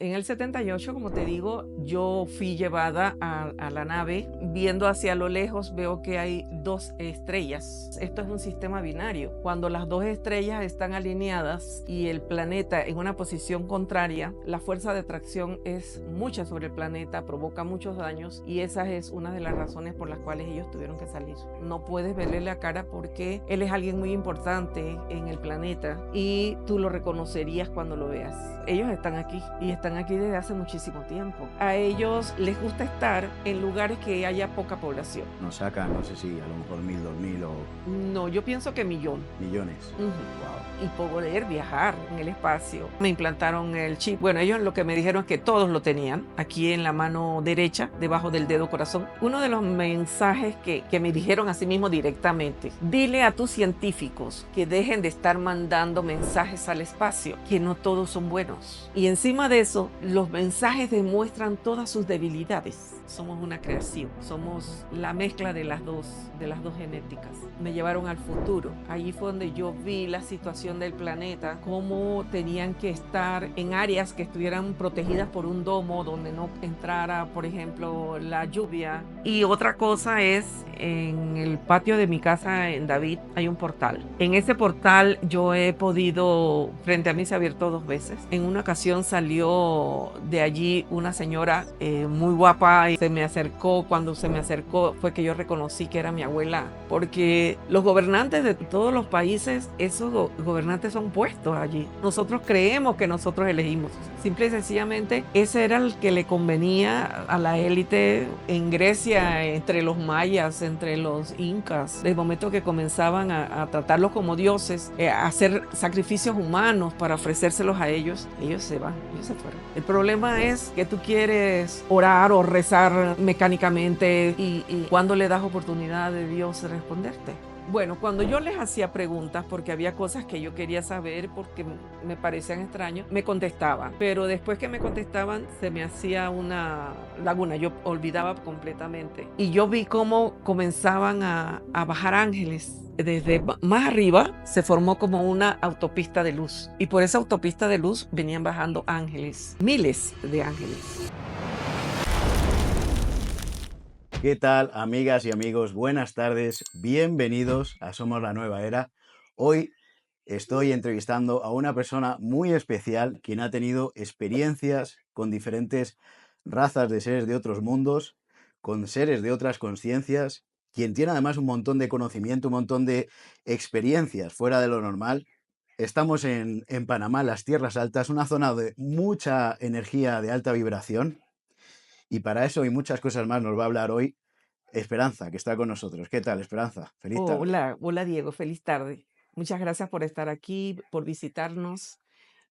En el 78, como te digo, yo fui llevada a la nave. Viendo hacia lo lejos, veo que hay dos estrellas. Esto es un sistema binario. Cuando las dos estrellas están alineadas y el planeta en una posición contraria, la fuerza de atracción es mucha sobre el planeta, provoca muchos daños y esa es una de las razones por las cuales ellos tuvieron que salir. No puedes verle la cara porque él es alguien muy importante en el planeta y tú lo reconocerías cuando lo veas. Ellos están aquí y están aquí desde hace muchísimo tiempo. A ellos les gusta estar en lugares que haya poca población. Nos sacan, no sé si a lo mejor 1000, 2000 o No, yo pienso que millón. millones. Ujú. Wow. Y poder viajar en el espacio. Me implantaron el chip. Bueno, ellos lo que me dijeron es que todos lo tenían aquí en la mano derecha, debajo del dedo corazón. Uno de los mensajes que me dijeron así mismo directamente: dile a tus científicos que dejen de estar mandando mensajes al espacio, que no todos son buenos. Y encima de eso, los mensajes demuestran todas sus debilidades. Somos una creación, somos la mezcla de las dos genéticas. Me llevaron al futuro. Allí fue donde yo vi la situación del planeta, cómo tenían que estar en áreas que estuvieran protegidas por un domo donde no entrara, por ejemplo, la lluvia. Y otra cosa es, en el patio de mi casa en David hay un portal. En ese portal yo he podido, frente a mí se ha abierto 2 veces. En una ocasión salió de allí una señora muy guapa y se me acercó. Cuando se me acercó fue que yo reconocí que era mi abuela, porque los gobernantes de todos los países, esos gobernantes son puestos allí. Nosotros creemos que nosotros elegimos. Simple y sencillamente, ese era el que le convenía a la élite en Grecia, entre los mayas, entre los incas. Desde el momento que comenzaban a tratarlos como dioses, a hacer sacrificios humanos para ofrecérselos a ellos, ellos se van, ellos se fueron. El problema es que tú quieres orar o rezar mecánicamente y cuando le das oportunidad de Dios de responderte. Bueno, cuando yo les hacía preguntas, porque había cosas que yo quería saber, porque me parecían extraños, me contestaban. Pero después que me contestaban, se me hacía una laguna, yo olvidaba completamente. Y yo vi cómo comenzaban a bajar ángeles. Desde más arriba se formó como una autopista de luz. Y por esa autopista de luz venían bajando ángeles, miles de ángeles. ¿Qué tal, amigas y amigos? Buenas tardes, bienvenidos a Somos la Nueva Era. Hoy estoy entrevistando a una persona muy especial, quien ha tenido experiencias con diferentes razas de seres de otros mundos, con seres de otras conciencias, quien tiene además un montón de conocimiento, un montón de experiencias fuera de lo normal. Estamos en Panamá, las Tierras Altas, una zona de mucha energía de alta vibración. Y para eso y muchas cosas más nos va a hablar hoy Esperanza, que está con nosotros. ¿Qué tal, Esperanza? Feliz tarde. Hola, hola Diego, feliz tarde. Muchas gracias por estar aquí, por visitarnos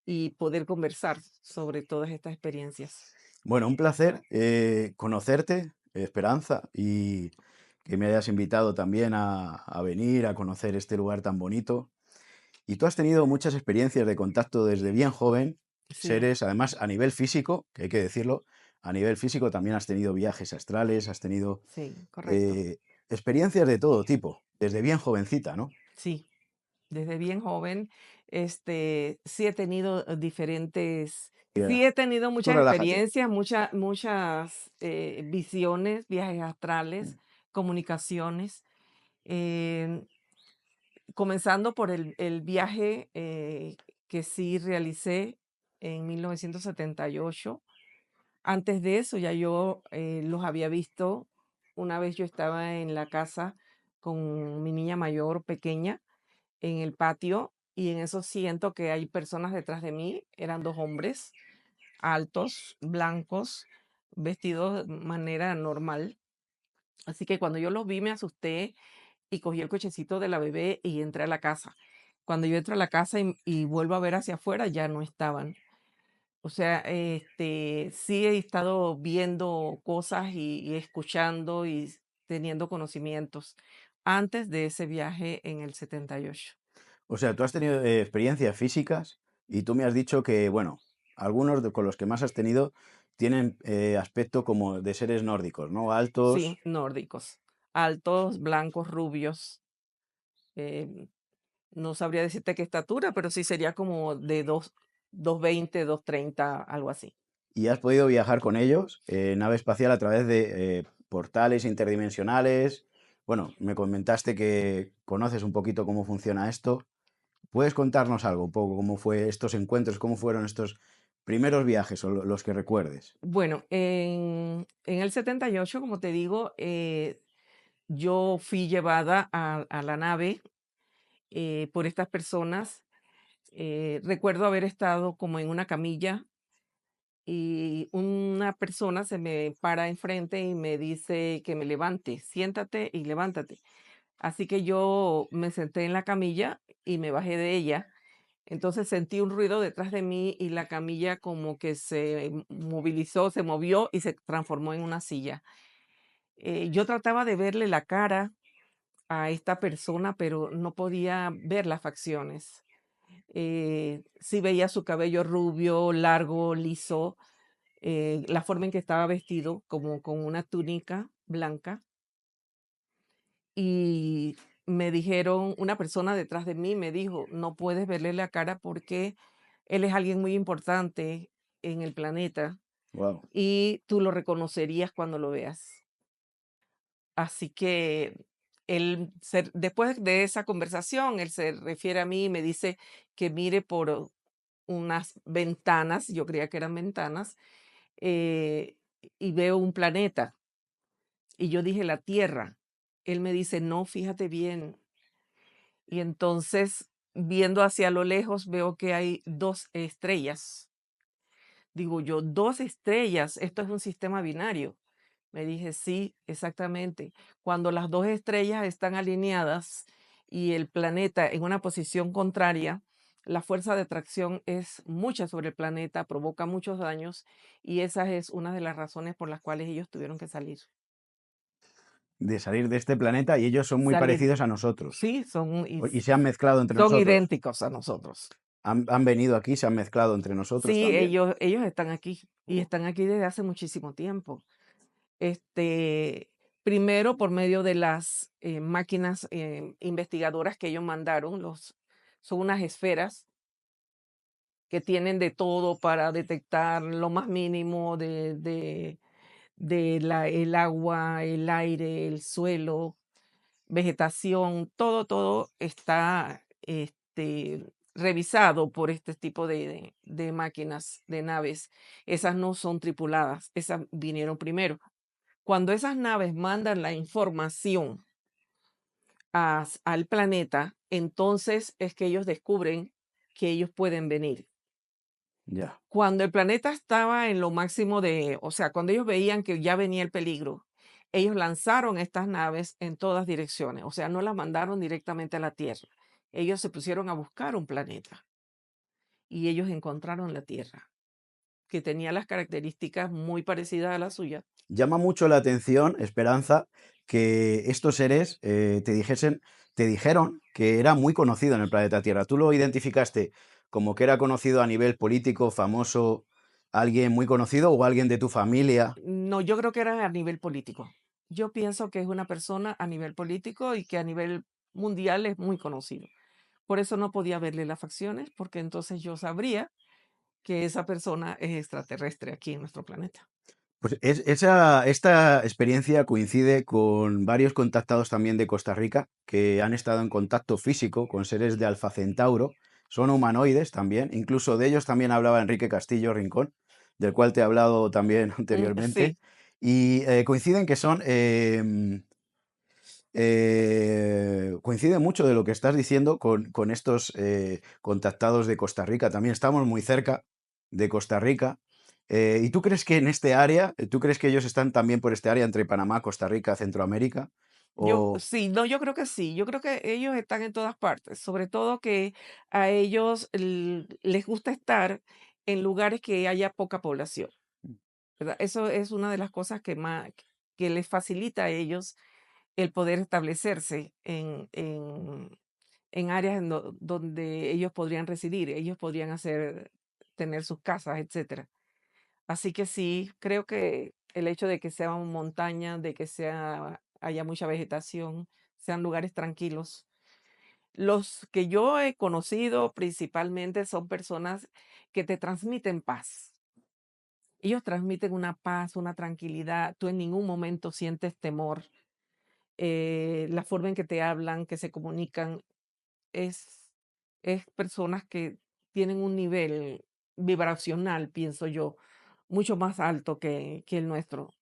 y poder conversar sobre todas estas experiencias. Bueno, un placer conocerte, Esperanza, y que me hayas invitado también a venir a conocer este lugar tan bonito. Y tú has tenido muchas experiencias de contacto desde bien joven, Sí, seres, además a nivel físico, que hay que decirlo, a nivel físico también has tenido viajes astrales, has tenido sí, correcto. eh, experiencias de todo tipo, desde bien jovencita, ¿no? Sí, desde bien joven, sí he tenido sí he tenido Tú muchas relájate. experiencias, muchas visiones, viajes astrales, comunicaciones. eh, Comenzando por el viaje que sí realicé en 1978. Antes de eso ya yo los había visto. Una vez yo estaba en la casa con mi niña mayor pequeña en el patio y en eso siento que hay personas detrás de mí. Eran dos hombres altos, blancos, vestidos de manera normal. Así que cuando yo los vi me asusté y cogí el cochecito de la bebé y entré a la casa. Cuando yo entro a la casa y vuelvo a ver hacia afuera, ya no estaban. O sea, sí he estado viendo cosas y escuchando y teniendo conocimientos antes de ese viaje en el 78. O sea, tú has tenido experiencias físicas y tú me has dicho que, bueno, algunos con los que más has tenido tienen aspecto como de seres nórdicos, ¿no? Sí, Altos. nórdicos, altos, blancos, rubios. em, no sabría decirte qué estatura, pero sí sería como de 2, 2,20, 2,30, algo así. y has podido viajar con ellos en nave espacial a través de portales interdimensionales. Bueno, me comentaste que conoces un poquito cómo funciona esto. ¿Puedes contarnos algo, un poco, cómo fue estos encuentros, cómo fueron estos primeros viajes o los que recuerdes? Bueno, en el 78, como te digo, yo fui llevada a la nave por estas personas. Recuerdo haber estado como en una camilla y una persona se me para enfrente y me dice que me levante, siéntate y levántate. Así que yo me senté en la camilla y me bajé de ella. Entonces sentí un ruido detrás de mí y la camilla como que se movilizó, se movió y se transformó en una silla. Yo trataba de verle la cara a esta persona, pero no podía ver las facciones. Sí veía su cabello rubio, largo, liso, la forma en que estaba vestido, como con una túnica blanca. Y me dijeron, una persona detrás de mí me dijo, no puedes verle la cara porque él es alguien muy importante en el planeta Wow, y tú lo reconocerías cuando lo veas. Así que después de esa conversación, él se refiere a mí y me dice que mire por unas ventanas, yo creía que eran ventanas, eh, y veo un planeta. Y yo dije, la Tierra. Él me dice, no, fíjate bien. Y entonces, viendo hacia lo lejos, veo que hay dos estrellas. Digo yo, dos estrellas, esto es un sistema binario. Me dije, sí, exactamente. Cuando las dos estrellas están alineadas y el planeta en una posición contraria, la fuerza de atracción es mucha sobre el planeta, provoca muchos daños y esa es una de las razones por las cuales ellos tuvieron que salir. de salir de este planeta y ellos son muy Salir, parecidos a nosotros sí, y se han mezclado entre son nosotros. idénticos a nosotros. Han venido aquí, se han mezclado entre nosotros Sí, también. ellos están aquí y Oh, están aquí desde hace muchísimo tiempo. Este, primero por medio de las máquinas investigadoras que ellos mandaron, son unas esferas que tienen de todo para detectar lo más mínimo el agua, el aire, el suelo, vegetación, todo está revisado por este tipo de máquinas, de naves. Esas no son tripuladas, esas vinieron primero. Cuando esas naves mandan la información al planeta, entonces es que ellos descubren que ellos pueden venir. ya. Cuando el planeta estaba en lo máximo o sea, cuando ellos veían que ya venía el peligro, ellos lanzaron estas naves en todas direcciones, o sea, no las mandaron directamente a la Tierra. Ellos se pusieron a buscar un planeta y ellos encontraron la Tierra, que tenía las características muy parecidas a la suya. Llama mucho la atención, Esperanza, que estos seres te dijeron que era muy conocido en el planeta Tierra. ¿Tú lo identificaste como que era conocido a nivel político, famoso, alguien muy conocido o alguien de tu familia? No, yo creo que era a nivel político. Yo pienso que es una persona a nivel político y que a nivel mundial es muy conocido. Por eso no podía verle las facciones, porque entonces yo sabría que esa persona es extraterrestre aquí en nuestro planeta. Pues esta experiencia coincide con varios contactados también de Costa Rica que han estado en contacto físico con seres de Alfa Centauro. Son humanoides también. Incluso de ellos también hablaba Enrique Castillo Rincón, del cual te he hablado también anteriormente. Sí, Y coinciden que son coincide mucho de lo que estás diciendo con estos contactados de Costa Rica. También estamos muy cerca de Costa Rica. ¿Y tú crees que en este área, tú crees que ellos están también por este área entre Panamá, Costa Rica, Centroamérica? yo O sí, no, yo creo que sí. Yo creo que ellos están en todas partes, sobre todo que a ellos les gusta estar en lugares que haya poca población, ¿verdad? Eso es una de las cosas que les facilita a ellos el poder establecerse en áreas donde ellos podrían residir, ellos podrían tener sus casas, etcétera. Así que sí, creo que el hecho de que sea una montaña, de que haya mucha vegetación, sean lugares tranquilos. Los que yo he conocido principalmente son personas que te transmiten paz. Ellos transmiten una paz, una tranquilidad, tú en ningún momento sientes temor. La forma en que te hablan, que se comunican, es, es personas que tienen un nivel vibracional, pienso yo, mucho más alto que el nuestro. O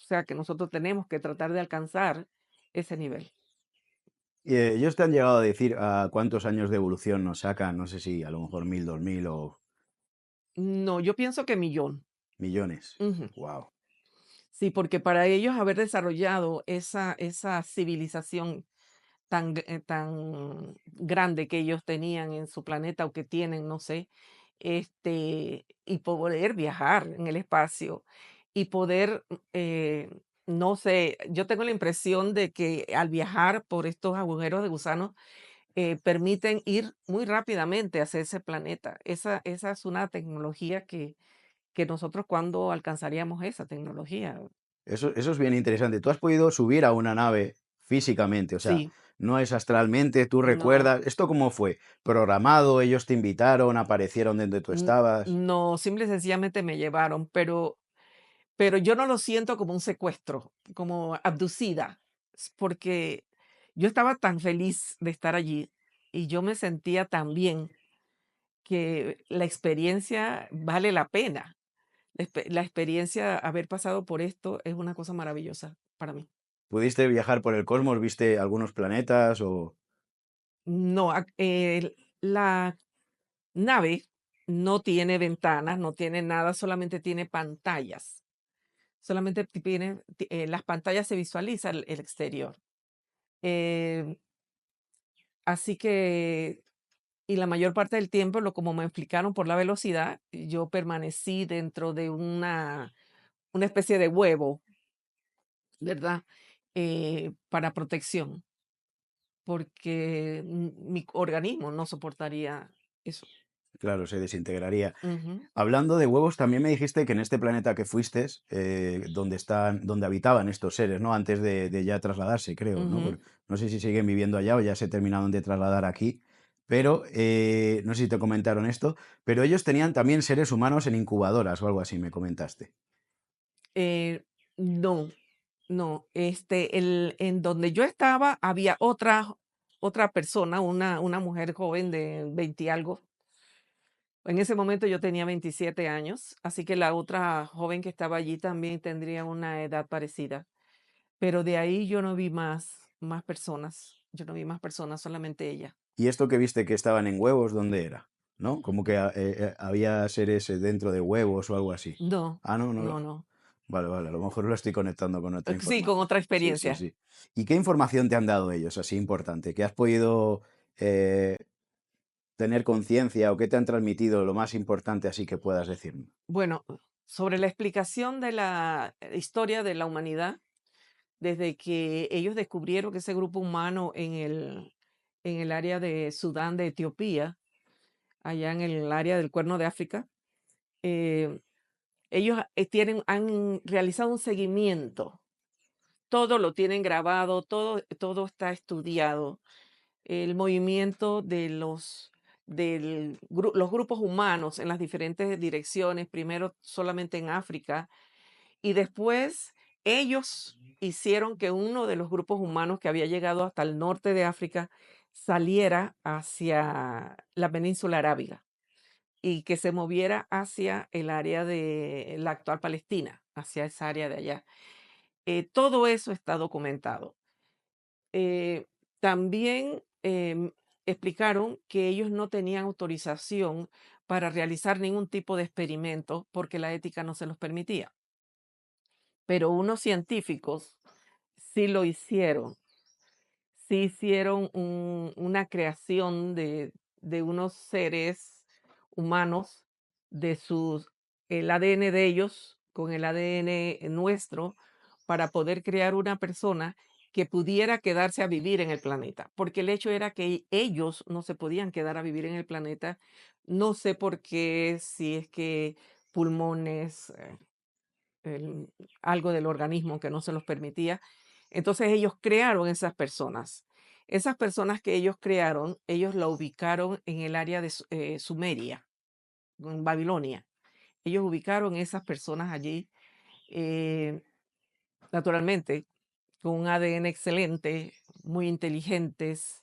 sea que nosotros tenemos que tratar de alcanzar ese nivel. ¿Ellos te han llegado a decir a cuántos años de evolución nos sacan? No sé si a lo mejor 1000, 2000 o No, yo pienso que millón. millones. Ujú. Wow. Sí, porque para ellos haber desarrollado esa civilización tan grande que ellos tenían en su planeta o que tienen, no sé, y poder viajar en el espacio y poder, no sé, yo tengo la impresión de que al viajar por estos agujeros de gusano, permiten ir muy rápidamente hacia ese planeta. Esa es una tecnología que nosotros cuando alcanzaríamos esa tecnología. Eso es bien interesante. ¿Tú has podido subir a una nave físicamente? O sea, Sí, no es astralmente, tú no. recuerdas. ¿Esto cómo fue? ¿Programado? ¿Ellos te invitaron? ¿Aparecieron donde tú estabas? No, simple y sencillamente me llevaron, pero yo no lo siento como un secuestro, como abducida, porque yo estaba tan feliz de estar allí y yo me sentía tan bien que la experiencia vale la pena. La experiencia, haber pasado por esto es una cosa maravillosa para mí. ¿Pudiste viajar por el cosmos? ¿Viste algunos planetas o...? No, la nave no tiene ventanas, no tiene nada, solamente tiene pantallas. Solamente tiene, las pantallas se visualiza el exterior. Eh, Así que, y la mayor parte del tiempo, como me explicaron por la velocidad, yo permanecí dentro de una especie de huevo, ¿verdad? Para protección, porque mi organismo no soportaría eso. Claro, se desintegraría. Ujú, Hablando de huevos, también me dijiste que en este planeta que fuiste, donde habitaban estos seres, ¿no? Antes de ya trasladarse, creo, ¿no? ujú. No sé si siguen viviendo allá o ya se terminaron de trasladar aquí, pero no sé si te comentaron esto, pero ellos tenían también seres humanos en incubadoras o algo así, me comentaste. Eh, no, no, en donde yo estaba había otra persona, una mujer joven de 20 y algo. En ese momento yo tenía 27 años, así que la otra joven que estaba allí también tendría una edad parecida. Pero de ahí yo no vi más personas. Yo no vi más personas, solamente ella. ¿Y esto que viste que estaban en huevos, dónde era? ¿No? Como que había seres dentro de huevos o algo así. No, Ah, no, no. no, no. Vale, vale, a lo mejor lo estoy conectando con otra Sí, con información. otra Sí, sí, experiencia. sí. ¿Y qué información te han dado ellos así importante? ¿Qué has podido eh, tener conciencia o qué te han transmitido lo más importante así que puedas decirme? Bueno, sobre la explicación de la historia de la humanidad, desde que ellos descubrieron que ese grupo humano en el área de Sudán, de Etiopía, allá en el área del Cuerno de África, eh, ellos han realizado un seguimiento. Todo lo tienen grabado, todo está estudiado. El movimiento los grupos humanos en las diferentes direcciones, primero solamente en África, y después ellos hicieron que uno de los grupos humanos que había llegado hasta el norte de África saliera hacia la península arábiga y que se moviera hacia el área de la actual Palestina, hacia esa área de allá. Todo eso está documentado. Eh, También explicaron que ellos no tenían autorización para realizar ningún tipo de experimento porque la ética no se los permitía, pero unos científicos sí lo hicieron. Sí hicieron una creación de unos seres humanos, el ADN de ellos con el ADN nuestro, para poder crear una persona que pudiera quedarse a vivir en el planeta, porque el hecho era que ellos no se podían quedar a vivir en el planeta, no sé por qué, si es que pulmones, el algo del organismo que no se los permitía. Entonces ellos crearon esas personas. Esas personas que ellos crearon, ellos la ubicaron en el área de Sumeria, en Babilonia. Ellos ubicaron esas personas allí, eh, naturalmente, con un ADN excelente, muy inteligentes.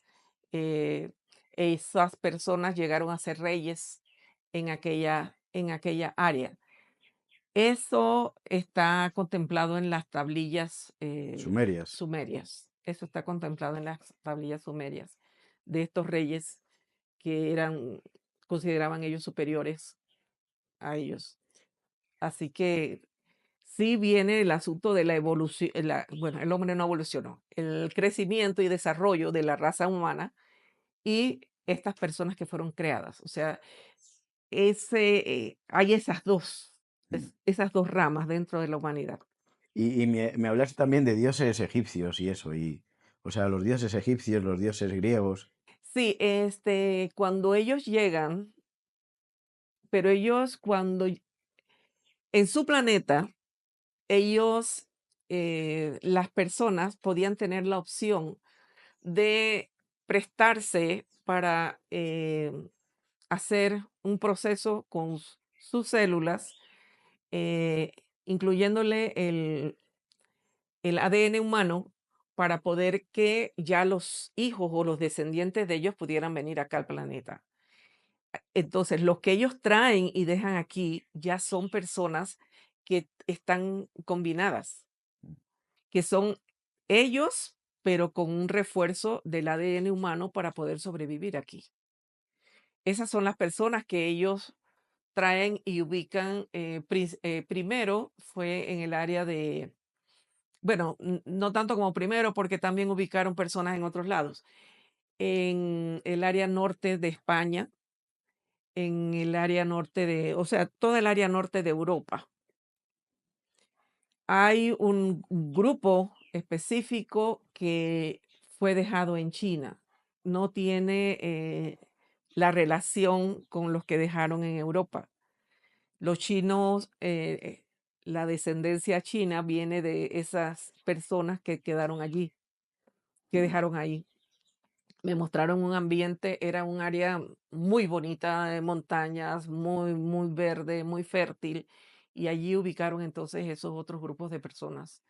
eh, Esas personas llegaron a ser reyes en aquella área. Eso está contemplado en las tablillas Sumerias. sumerias. Eso está contemplado en las tablillas sumerias de estos reyes que consideraban ellos superiores a ellos. Así que sí viene el asunto de la evolución, bueno, el hombre no evolucionó, el crecimiento y desarrollo de la raza humana y estas personas que fueron creadas. O sea, hay Mm. esas dos ramas dentro de la humanidad. Y me hablaste también de dioses egipcios y eso, o sea, los dioses egipcios, los dioses griegos. Sí, cuando ellos llegan, pero ellos en su planeta, ellos, las personas podían tener la opción de prestarse para hacer un proceso con sus células, eh, incluyéndole el ADN humano, para poder que ya los hijos o los descendientes de ellos pudieran venir acá al planeta. Entonces, los que ellos traen y dejan aquí ya son personas que están combinadas, que son ellos, pero con un refuerzo del ADN humano para poder sobrevivir aquí. Esas son las personas que ellos traen y ubican. Primero fue en el área de, bueno, no tanto como primero, porque también ubicaron personas en otros lados, en el área norte de España, en el área norte o sea, toda el área norte de Europa. Hay un grupo específico que fue dejado en China. No tiene la relación con los que dejaron en Europa. Los chinos, la descendencia china viene de esas personas que quedaron allí, que Mm. dejaron ahí. Me mostraron un ambiente, era un área muy bonita de montañas, muy, muy verde, muy fértil, y allí ubicaron entonces esos otros grupos de personas.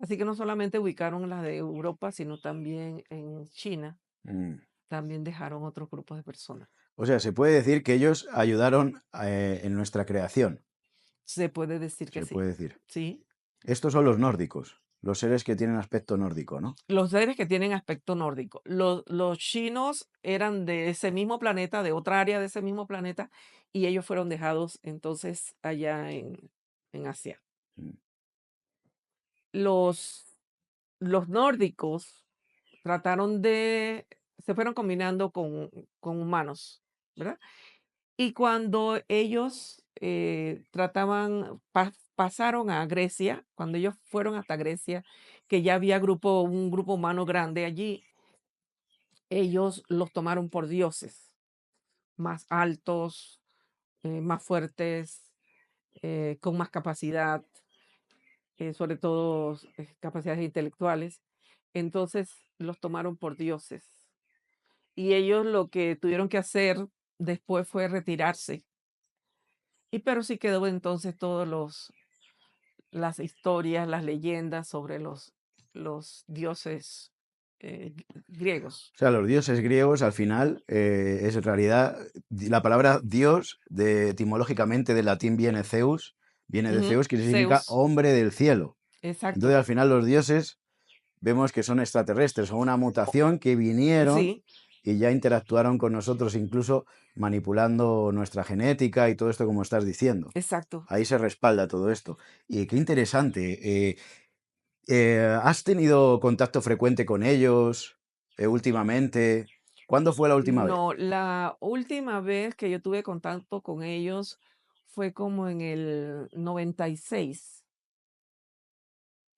Así que no solamente ubicaron las de Europa, sino también en China, Mm. también dejaron otros grupos de personas. O sea, se puede decir que ellos ayudaron en nuestra creación, Se puede decir que se sí, puede decir. sí. Estos son los nórdicos, los seres que tienen aspecto nórdico, ¿no? Los seres que tienen aspecto nórdico. Los chinos eran de ese mismo planeta, de otra área de ese mismo planeta, y ellos fueron dejados entonces allá en Asia. Mm. Los, los nórdicos se fueron combinando con humanos, ¿verdad? Y cuando ellos pasaron a Grecia, cuando ellos fueron hasta Grecia, que ya había un grupo humano grande allí, ellos los tomaron por dioses, más altos, más fuertes, con más capacidad, sobre todo capacidades intelectuales. Entonces los tomaron por dioses. Y ellos lo que tuvieron que hacer después fue retirarse. Pero sí quedó entonces las historias, las leyendas sobre los dioses griegos. O sea, los dioses griegos al final es en realidad la palabra dios, etimológicamente del latín viene de Ujú, Zeus, que significa Zeus, hombre del cielo. Entonces exacto. al final los dioses vemos que son extraterrestres, son una O- mutación que vinieron Sí, y ya interactuaron con nosotros, incluso manipulando nuestra genética y todo esto como estás diciendo. exacto. Ahí se respalda todo esto. Y qué interesante. ¿Has tenido contacto frecuente con ellos últimamente? ¿Cuándo fue la última vez? No, la última vez que yo tuve contacto con ellos fue como en el 96.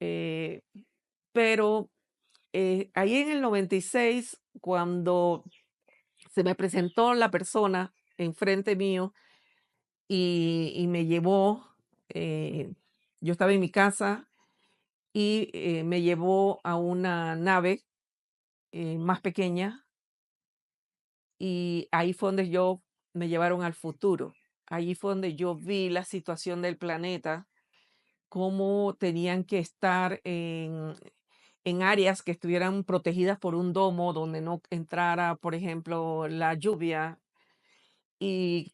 eh, pero ahí en el 96, cuando se me presentó la persona enfrente mío y me llevó, eh, yo estaba en mi casa y me llevó a una nave más pequeña, y ahí fue donde me llevaron al futuro. allí fue donde yo vi la situación del planeta, cómo tenían que estar en áreas que estuvieran protegidas por un domo donde no entrara, por ejemplo, la lluvia y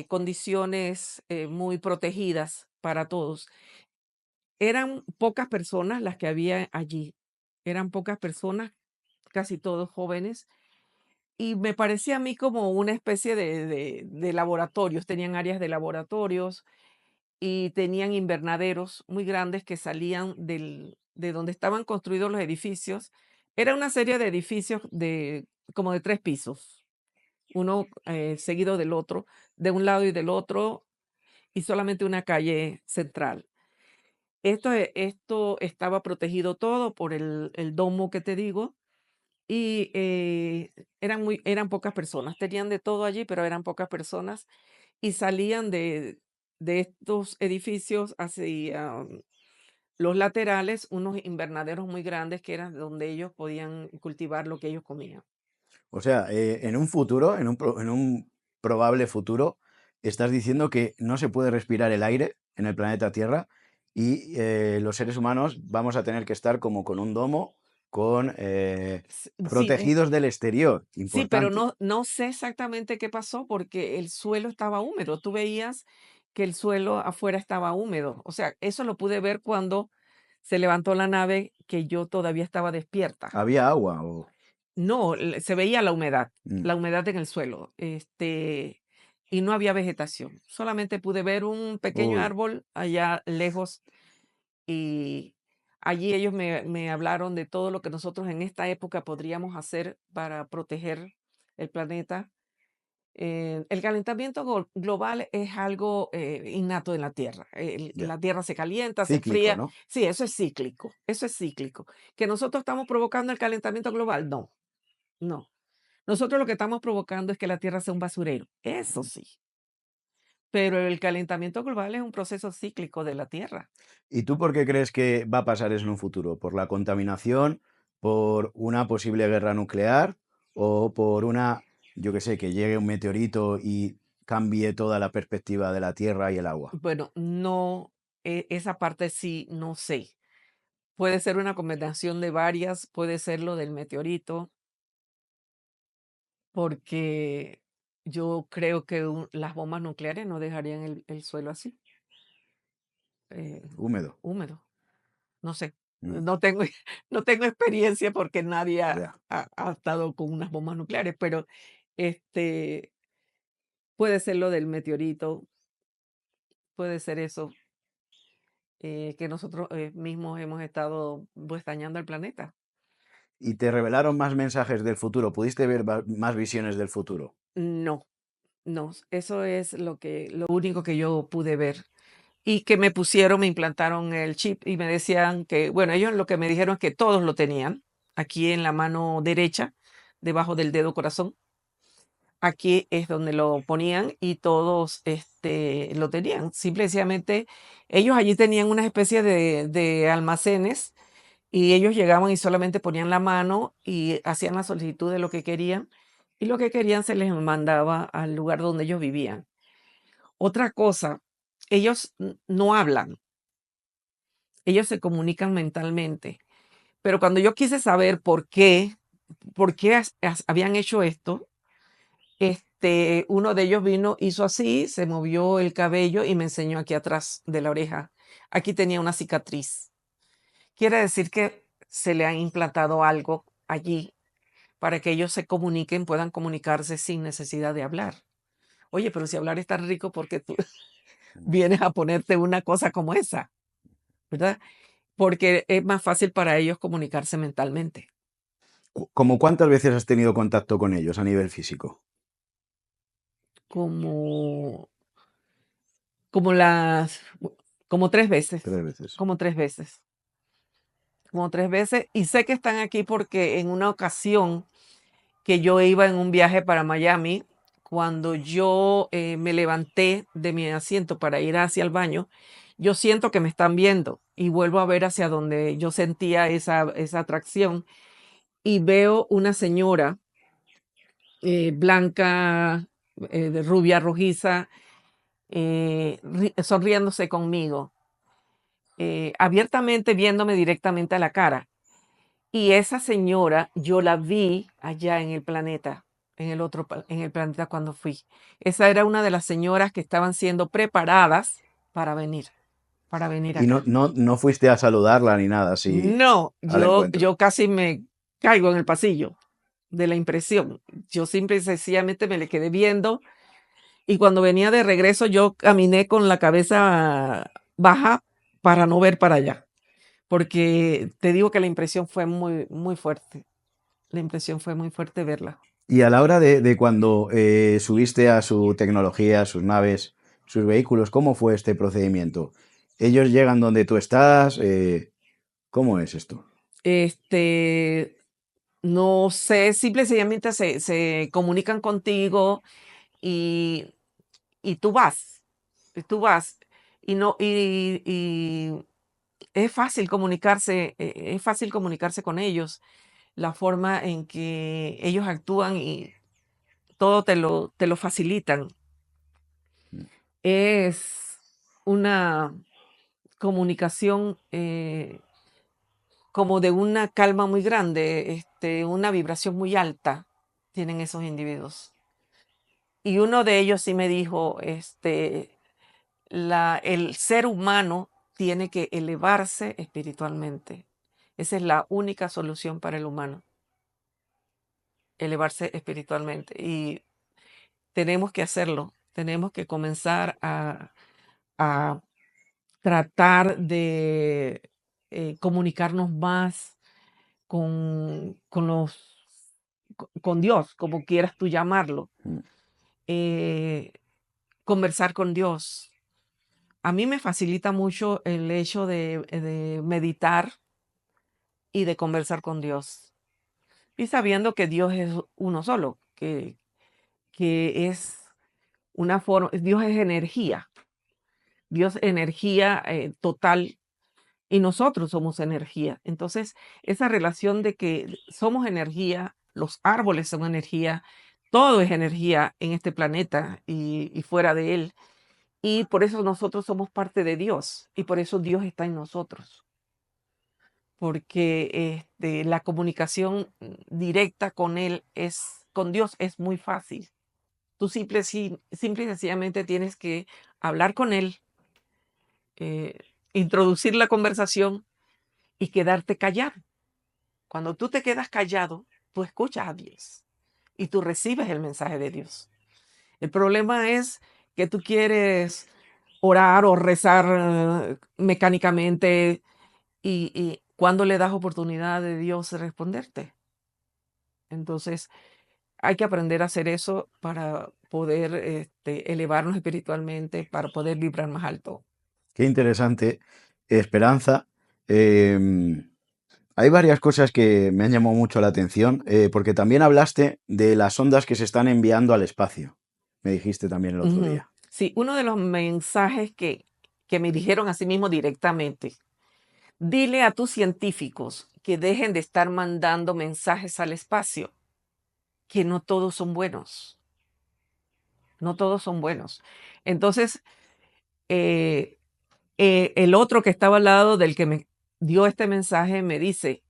condiciones muy protegidas para todos. Eran pocas personas las que había allí, eran pocas personas, casi todos jóvenes, y me parecía a mí como una especie de laboratorios, tenían áreas de laboratorios y tenían invernaderos muy grandes que salían de donde estaban construidos los edificios. Era una serie de edificios como de 3 pisos, uno seguido del otro, de un lado y del otro, y solamente una calle central. Esto estaba protegido todo por el domo que te digo, y eran pocas personas. Tenían de todo allí, pero eran pocas personas, y salían de estos edificios hacia los laterales unos invernaderos muy grandes que eran donde ellos podían cultivar lo que ellos comían. O sea, en un futuro, en un probable futuro, estás diciendo que no se puede respirar el aire en el planeta Tierra y los seres humanos vamos a tener que estar como con un domo, con Sí, protegidos del exterior. sí, pero Importante. no sé exactamente qué pasó porque el suelo estaba húmedo. Tú veías que el suelo afuera estaba húmedo. O sea, eso lo pude ver cuando se levantó la nave, que yo todavía estaba despierta. ¿Había agua o...? No, se veía Mm. la humedad en el suelo, y no había vegetación. Solamente pude ver un pequeño Uy, árbol allá lejos y allí ellos me hablaron de todo lo que nosotros en esta época podríamos hacer para proteger el planeta. El calentamiento global es algo innato en la Tierra. ya. La Tierra se calienta, se Cíclico, enfría. ¿no? Sí, eso es cíclico. Eso es cíclico. ¿Que nosotros estamos provocando el calentamiento global? No, no. Nosotros lo que estamos provocando es que la Tierra sea un basurero. Eso sí. Pero el calentamiento global es un proceso cíclico de la Tierra. ¿Y tú por qué crees que va a pasar eso en un futuro? ¿Por la contaminación? ¿Por una posible guerra nuclear? ¿O por una, yo qué sé, que llegue un meteorito y cambie toda la perspectiva de la Tierra y el agua? Bueno, no, esa parte sí, no sé. Puede ser una combinación de varias, puede ser lo del meteorito, porque yo creo que las bombas nucleares no dejarían el suelo así, eh, Húmedo. húmedo. No sé, Mm, no tengo, no tengo experiencia porque nadie ya. ha estado con unas bombas nucleares, pero este, puede ser lo del meteorito, puede ser eso, que nosotros mismos hemos estado pues dañando el planeta. ¿Y te revelaron más mensajes del futuro? ¿Pudiste ver más visiones del futuro? No, no, eso es lo único que yo pude ver. Y que me implantaron el chip y me decían que, bueno, ellos lo que me dijeron es que todos lo tenían aquí en la mano derecha, debajo del dedo corazón. Aquí es donde lo ponían y todos lo tenían. Simple y sencillamente, ellos allí tenían una especie de almacenes y ellos llegaban y solamente ponían la mano y hacían la solicitud de lo que querían y lo que querían se les mandaba al lugar donde ellos vivían. Otra cosa, ellos no hablan, ellos se comunican mentalmente. Pero cuando yo quise saber por qué habían hecho esto, uno de ellos vino, hizo así, se movió el cabello y me enseñó aquí atrás de la oreja. Aquí tenía una cicatriz. Quiere decir que se le han implantado algo allí para que ellos se comuniquen, puedan comunicarse sin necesidad de hablar. Oye, pero si hablar es tan rico, ¿por qué tú vienes a ponerte una cosa como esa? ¿Verdad? Porque es más fácil para ellos comunicarse mentalmente. ¿Cómo cuántas veces has tenido contacto con ellos a nivel físico? Como, como las, como 3 veces, 3 veces. como 3 veces, como 3 veces. Y sé que están aquí porque en una ocasión que yo iba en un viaje para Miami, cuando yo me levanté de mi asiento para ir hacia el baño, yo siento que me están viendo y vuelvo a ver hacia donde yo sentía esa atracción y veo una señora blanca, de rubia rojiza, sonriéndose conmigo, abiertamente viéndome directamente a la cara. Y esa señora, yo la vi allá en el planeta, en el planeta cuando fui. Esa era una de las señoras que estaban siendo preparadas para venir, para venir Y no, acá. no, no fuiste a saludarla ni nada así No, al encuentro. yo casi me caigo en el pasillo de la impresión. Yo simple y sencillamente me le quedé viendo y cuando venía de regreso yo caminé con la cabeza baja para no ver para allá, porque te digo que la impresión fue muy, muy fuerte. La impresión fue muy fuerte verla. Y a la hora de cuando subiste a su tecnología, sus naves, sus vehículos, ¿cómo fue este procedimiento? ¿Ellos llegan donde tú estás? ¿Cómo es esto? Este, no sé, simple y sencillamente se comunican contigo y, y tú vas, y no, y es fácil comunicarse con ellos, la forma en que ellos actúan y todo te lo facilitan. Es una comunicación como de una calma muy grande, una vibración muy alta tienen esos individuos. Y uno de ellos sí me dijo, el ser humano tiene que elevarse espiritualmente. Esa es la única solución para el humano, elevarse espiritualmente. Y tenemos que hacerlo, tenemos que comenzar a tratar de comunicarnos más con con Dios, como quieras tú llamarlo, Mm. eh, conversar con Dios. A mí me facilita mucho el hecho de meditar y de conversar con Dios. Y sabiendo que Dios es uno solo, que es una forma, Dios es energía total y nosotros somos energía. Entonces, esa relación de que somos energía, los árboles son energía, todo es energía en este planeta y fuera de él. Y por eso nosotros somos parte de Dios y por eso Dios está en nosotros. Porque la comunicación directa con Él con Dios es muy fácil. Tú simple y sencillamente tienes que hablar con Él, eh, introducir la conversación y quedarte callado. Cuando tú te quedas callado, tú escuchas a Dios y tú recibes el mensaje de Dios. El problema es que tú quieres orar o rezar mecánicamente y cuando le das oportunidad de Dios de responderte. Entonces, hay que aprender a hacer eso para poder elevarnos espiritualmente, para poder vibrar más alto. Qué interesante, Esperanza. Em, Hay varias cosas que me han llamado mucho la atención, porque también hablaste de las ondas que se están enviando al espacio. Me dijiste también el otro Ujú. día. Sí, uno de los mensajes que me dijeron así mismo directamente, dile a tus científicos que dejen de estar mandando mensajes al espacio, que no todos son buenos, no todos son buenos. Entonces, eh, el otro que estaba al lado del que me dio este mensaje me dice,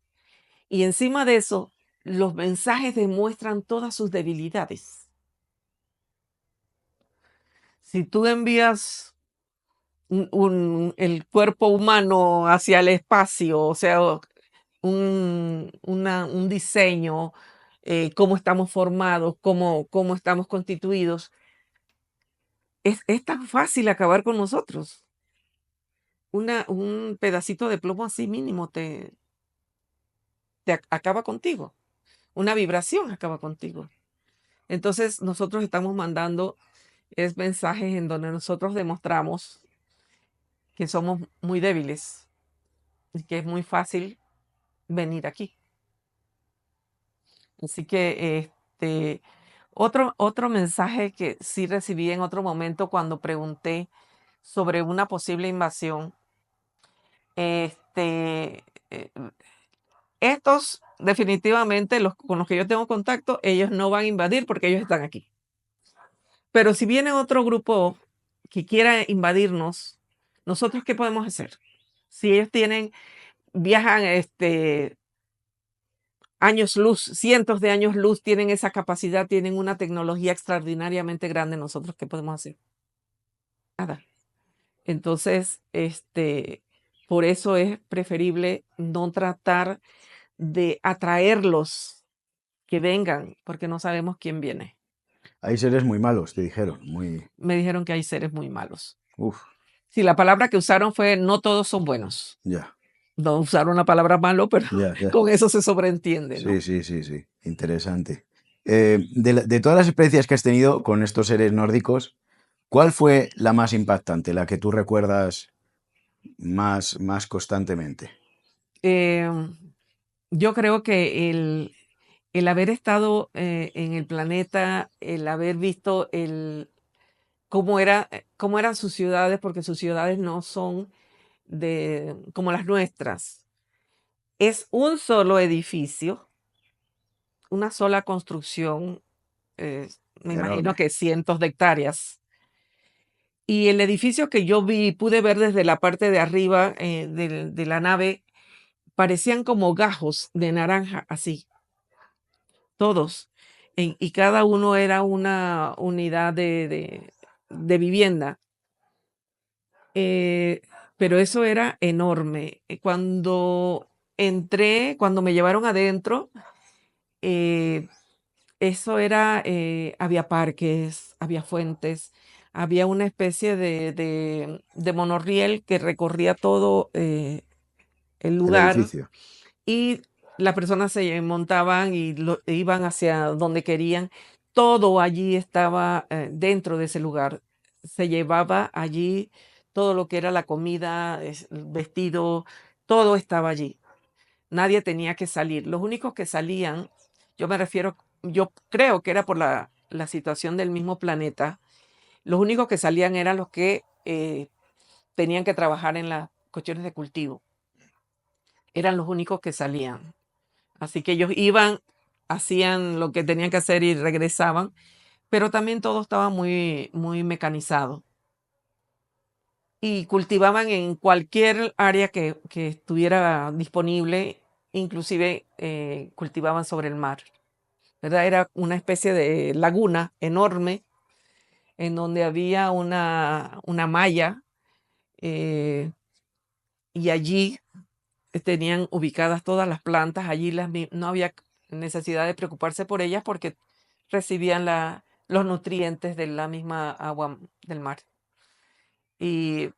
y encima de eso, los mensajes demuestran todas sus debilidades. Si tú envías el cuerpo humano hacia el espacio, o sea, un diseño, cómo estamos formados, cómo estamos constituidos, es tan fácil acabar con nosotros. Un pedacito de plomo así mínimo acaba contigo. Una vibración acaba contigo. Entonces nosotros estamos mandando mensajes en donde nosotros demostramos que somos muy débiles y que es muy fácil venir aquí. Así que otro mensaje que sí recibí en otro momento cuando pregunté sobre una posible invasión, este, eh, estos definitivamente con los que yo tengo contacto, ellos no van a invadir porque ellos están aquí. Pero si viene otro grupo que quiera invadirnos, ¿nosotros qué podemos hacer? Si ellos viajan años luz, cientos de años luz, tienen esa capacidad, tienen una tecnología extraordinariamente grande, ¿nosotros qué podemos hacer? Nada. Entonces, por eso es preferible no tratar de atraerlos que vengan, porque no sabemos quién viene. Hay seres muy malos, te dijeron. Me dijeron que hay seres muy malos. Uf, Sí, la palabra que usaron fue no todos son buenos. ya, No usaron la palabra malo, pero ya. con eso se sobreentiende, ¿no? Sí. Interesante. De todas las experiencias que has tenido con estos seres nórdicos, ¿cuál fue la más impactante, la que tú recuerdas más constantemente? Em, yo creo que el haber estado en el planeta, el haber visto cómo eran sus ciudades, porque sus ciudades no son como las nuestras. Es un solo edificio, una sola construcción, me imagino Enorme. que cientos de hectáreas. Y el edificio que yo pude ver desde la parte de arriba de la nave, parecían como gajos de naranja, así, todos. Y cada uno era una unidad de vivienda. Eh, pero eso era enorme. Cuando me llevaron adentro, eh, había parques, había fuentes, había una especie de monorriel que recorría todo el El lugar edificio. y las personas se montaban y iban hacia donde querían. Todo allí estaba dentro de ese lugar. Se llevaba allí todo lo que era la comida, el vestido, todo estaba allí. Nadie tenía que salir. Los únicos que salían, yo creo que era por la situación del mismo planeta, los únicos que salían eran los que tenían que trabajar en las cuestiones de cultivo. Eran los únicos que salían. Así que ellos iban, hacían lo que tenían que hacer y regresaban, pero también todo estaba muy, muy mecanizado. Y cultivaban en cualquier área que estuviera disponible, inclusive cultivaban sobre el mar, ¿verdad? Era una especie de laguna enorme en donde había una malla y allí tenían ubicadas todas las plantas, allí no había necesidad de preocuparse por ellas porque recibían los nutrientes de la misma agua del mar. Y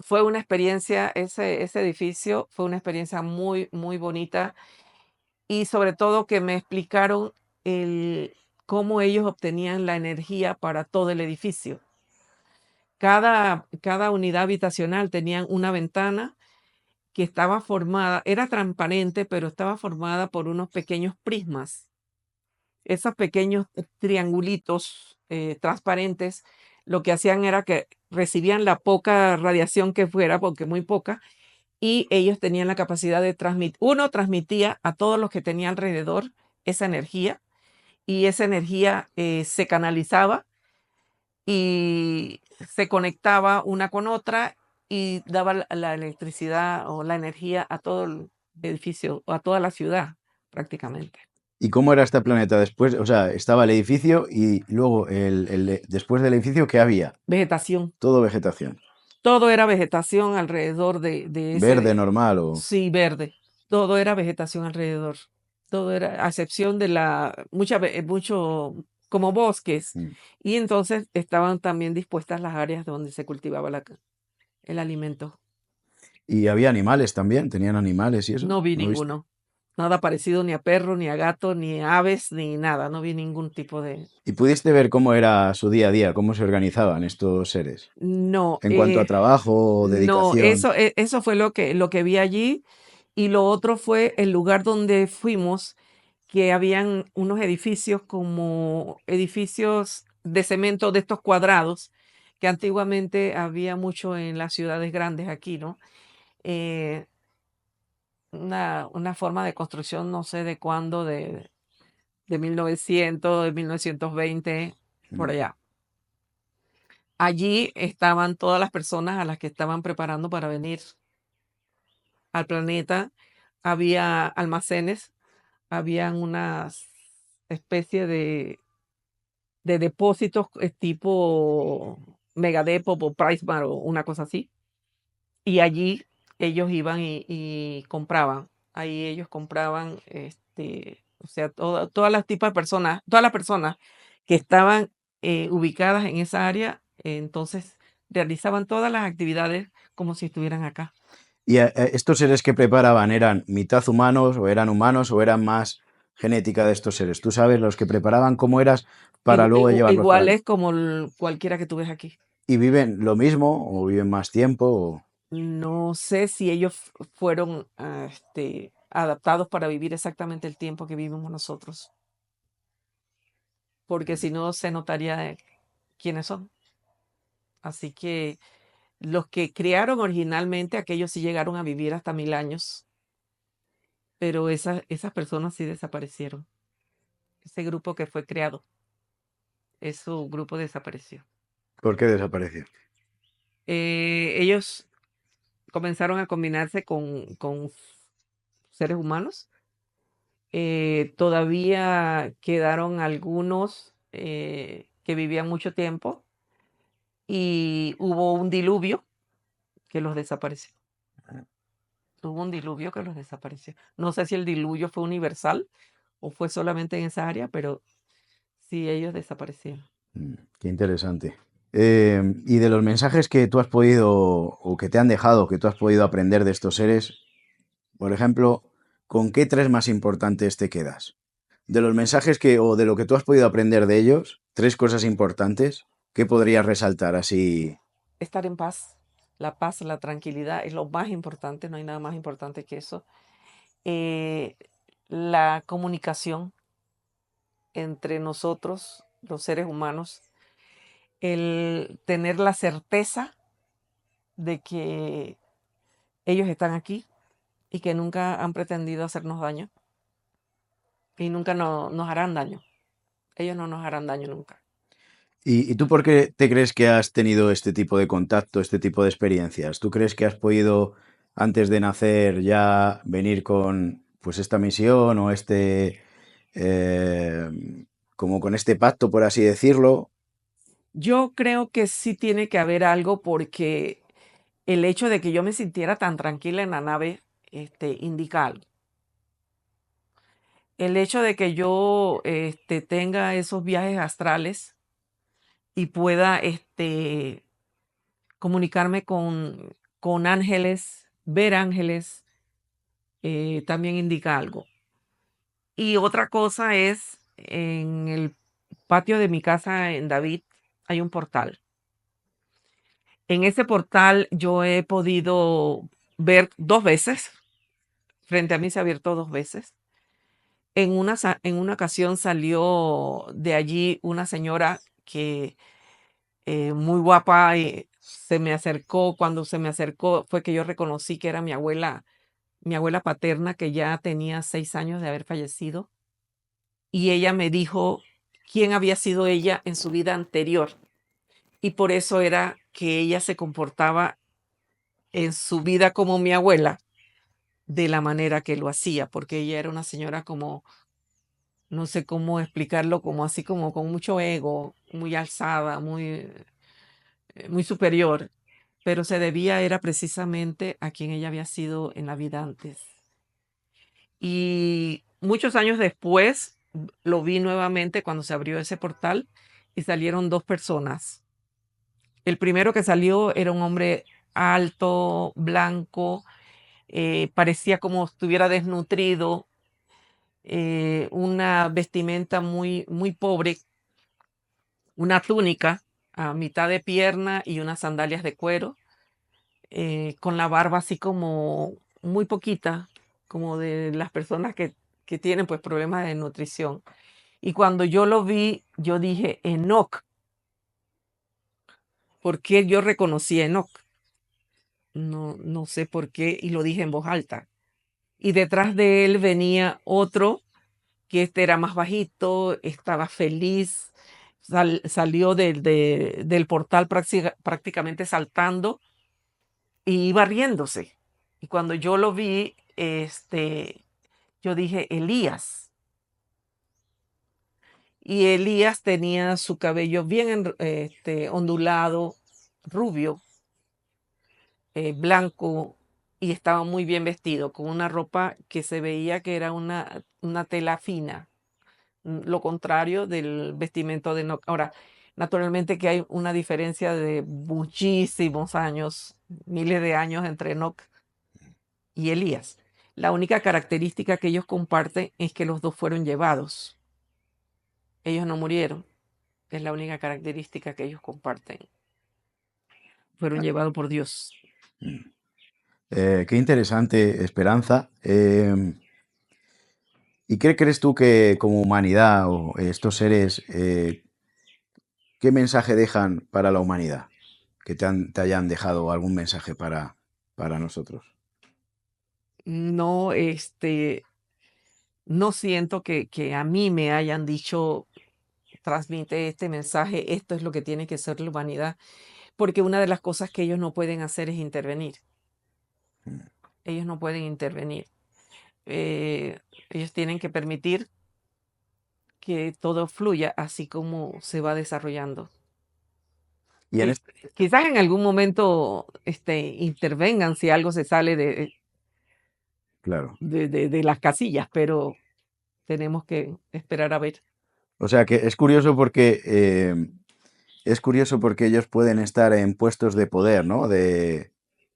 fue una experiencia, ese edificio fue una experiencia muy, muy bonita y sobre todo que me explicaron cómo ellos obtenían la energía para todo el edificio. Cada unidad habitacional tenían una ventana que estaba formada, era transparente, pero estaba formada por unos pequeños prismas. Esos pequeños triangulitos transparentes, lo que hacían era que recibían la poca radiación que fuera, porque muy poca, y ellos tenían la capacidad de transmitía a todos los que tenía alrededor esa energía, y esa energía se canalizaba y se conectaba una con otra y daba la electricidad o la energía a todo el edificio, o a toda la ciudad prácticamente. ¿Y cómo era este planeta después? O sea, estaba el edificio y luego después del edificio, ¿qué había? Vegetación. Todo vegetación. Todo era vegetación alrededor de Verde ese, normal o... sí, verde. Todo era vegetación alrededor. Todo era, a excepción de mucho, como bosques. Mm. Y entonces estaban también dispuestas las áreas donde se cultivaba el alimento. ¿Y había animales también? ¿Tenían animales y eso? No vi ¿No viste? ninguno. Nada parecido ni a perro, ni a gato, ni a aves, ni nada. No vi ningún tipo de... ¿Y pudiste ver cómo era su día a día, cómo se organizaban estos seres? No, En cuanto a trabajo o no, dedicación. eso fue lo que vi allí. Y lo otro fue el lugar donde fuimos, que habían unos edificios como edificios de cemento de estos cuadrados, que antiguamente había mucho en las ciudades grandes aquí, ¿no? Eh, una forma de construcción, no sé de cuándo, de 1900, de 1920, por Mm. allá. Allí estaban todas las personas a las que estaban preparando para venir al planeta. Había almacenes, habían unas especie de depósitos tipo Megadepot o PriceMart o una cosa así. Y allí ellos iban y compraban. Ahí ellos compraban, o sea, todas las tipos de personas, todas las personas que estaban ubicadas en esa área, entonces realizaban todas las actividades como si estuvieran acá. ¿Y estos seres que preparaban eran mitad humanos o eran más genética de estos seres? ¿Tú sabes los que preparaban cómo eras para luego llevarlos para aquí? Iguales como cualquiera que tú ves aquí. ¿Y viven lo mismo o viven más tiempo? No sé si ellos fueron adaptados para vivir exactamente el tiempo que vivimos nosotros, porque si no se notaría quiénes son. Así que los que crearon originalmente, aquellos sí llegaron a vivir hasta 1000 años, pero esas personas sí desaparecieron. Ese grupo que fue creado, ese grupo desapareció. ¿Por qué desapareció? Ellos comenzaron a combinarse con seres humanos. Todavía quedaron algunos que vivían mucho tiempo y hubo un diluvio que los desapareció. Hubo un diluvio que los desapareció. No sé si el diluvio fue universal o fue solamente en esa área, pero sí, ellos desaparecieron. Qué interesante. Y de los mensajes que tú has podido o que te han dejado, que tú has podido aprender de estos seres, por ejemplo, ¿con qué tres más importantes te quedas? De los mensajes que o de lo que tú has podido aprender de ellos, tres cosas importantes, ¿qué podrías resaltar así? Estar en paz, la tranquilidad es lo más importante, no hay nada más importante que eso. Eh, la comunicación entre nosotros, los seres humanos, el tener la certeza de que ellos están aquí y que nunca han pretendido hacernos daño y nunca nos harán daño. Ellos no nos harán daño nunca. ¿Y tú por qué te crees que has tenido este tipo de contacto, este tipo de experiencias? ¿Tú crees que has podido, antes de nacer, ya venir con pues esta misión o eh, como con este pacto, por así decirlo? Yo creo que sí tiene que haber algo porque el hecho de que yo me sintiera tan tranquila en la nave, indica algo. El hecho de que yo, tenga esos viajes astrales y pueda, comunicarme con ángeles, ver ángeles, también indica algo. Y otra cosa es, en el patio de mi casa en David hay un portal. En ese portal yo he podido ver 2 veces, frente a mí se ha abierto 2 veces. En una ocasión salió de allí una señora que muy guapa se me acercó. Cuando se me acercó fue que yo reconocí que era mi abuela paterna, que ya tenía 6 años de haber fallecido. Y ella me dijo quién había sido ella en su vida anterior. Y por eso era que ella se comportaba en su vida como mi abuela de la manera que lo hacía, porque ella era una señora como, no sé cómo explicarlo, como así como con mucho ego, muy alzada, muy superior, pero se debía era precisamente a quien ella había sido en la vida antes. Y muchos años después lo vi nuevamente cuando se abrió ese portal y salieron 2 personas. El primero que salió era un hombre alto, blanco, parecía como estuviera desnutrido, una vestimenta muy pobre, una túnica a mitad de pierna y unas sandalias de cuero, con la barba así como muy poquita, como de las personas que tienen pues problemas de nutrición. Y cuando yo lo vi, yo dije, Enoch, ¿por qué yo reconocí a Enoch? No sé por qué, y lo dije en voz alta. Y detrás de él venía otro que era más bajito, estaba feliz, salió del portal prácticamente saltando y iba riéndose. Y cuando yo lo vi, yo dije, Elías. Y Elías tenía su cabello bien ondulado, rubio, blanco, y estaba muy bien vestido, con una ropa que se veía que era una tela fina, lo contrario del vestimento de Enoc. Ahora, naturalmente que hay una diferencia de muchísimos años, miles de años entre Enoc y Elías. La única característica que ellos comparten es que los dos fueron llevados. Ellos no murieron. Es la única característica que ellos comparten. Fueron llevados por Dios. Qué interesante, Esperanza. ¿Y qué crees tú que como humanidad o estos seres, qué mensaje dejan para la humanidad? Que te hayan dejado algún mensaje para nosotros. No, no siento que a mí me hayan dicho, transmite este mensaje, esto es lo que tiene que ser la humanidad, porque una de las cosas que ellos no pueden hacer es intervenir. Mm. Ellos no pueden intervenir. Eh, ellos tienen que permitir que todo fluya así como se va desarrollando. Y en este, Quizás en algún momento intervengan si algo se sale claro. de las casillas, pero tenemos que esperar a ver. O sea que es curioso porque ellos pueden estar en puestos de poder, ¿no? De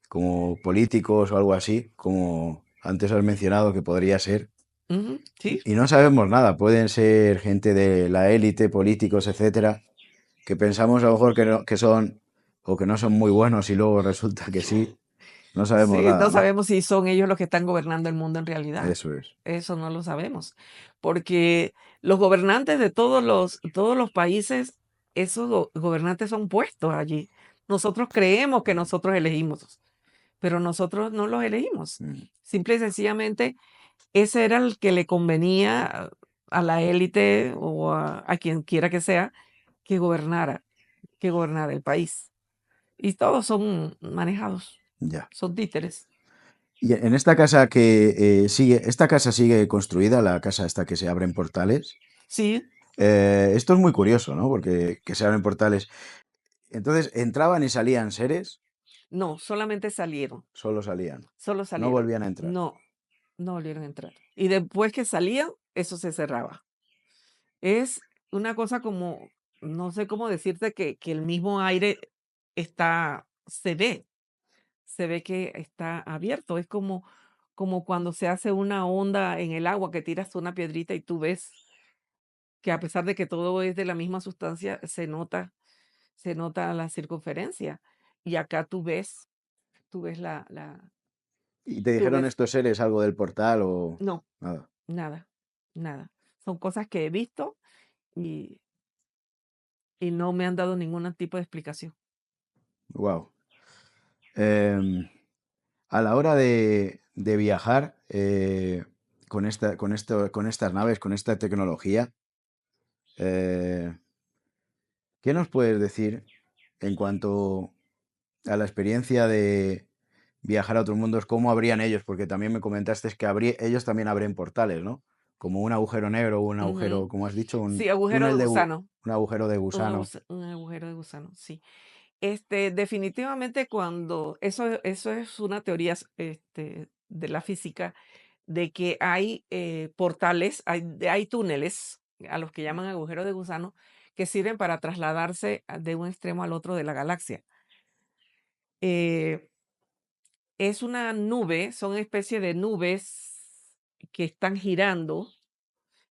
como políticos o algo así, como antes has mencionado que podría ser. Ujú, sí, Y no sabemos nada. Pueden ser gente de la élite, políticos, etcétera, que pensamos a lo mejor que no, que son o que no son muy buenos y luego resulta que sí. No sabemos sí, nada, no ¿no? sabemos si son ellos los que están gobernando el mundo en realidad. Eso es. Eso no lo sabemos, porque los gobernantes de todos los países, esos gobernantes son puestos allí. Nosotros creemos que nosotros elegimos, pero nosotros no los elegimos. Mm. Simple y sencillamente, ese era el que le convenía a la élite o a quien quiera que gobernara, que gobernara el país. Y todos son manejados, Ya. son títeres. Y en esta casa que esta casa sigue construida, la casa esta que se abren portales. Sí, Esto es muy curioso, ¿no? Porque que se abren portales. Entonces, ¿entraban y salían seres? no, solamente salieron. Solo salían. Solo No salieron. volvían a entrar. No, no volvieron a entrar. Y después que salían, eso se cerraba. Es una cosa como, no sé cómo decirte que el mismo aire se ve que está abierto. Es como cuando se hace una onda en el agua que tiras una piedrita y tú ves que a pesar de que todo es de la misma sustancia, se nota la circunferencia. Y acá tú ves ¿Y te tú dijeron ves, estos seres algo del portal o no, nada? nada, nada. Son cosas que he visto y, y no me han dado ningún tipo de explicación. Wow. A la hora de viajar con estas naves, con esta tecnología, eh, ¿qué nos puedes decir en cuanto a la experiencia de viajar a otros mundos? ¿Cómo habrían ellos? Porque también me comentaste que ellos también abren portales, ¿no? Como un agujero negro o un agujero, Ujú. como has dicho, un Sí, agujero de túnel gusano. un agujero de gusano. Un agujero de gusano, sí. Definitivamente cuando eso es una teoría de la física, de que hay portales, hay túneles, a los que llaman agujeros de gusano, que sirven para trasladarse de un extremo al otro de la galaxia. Eh, es una nube, son especie de nubes que están girando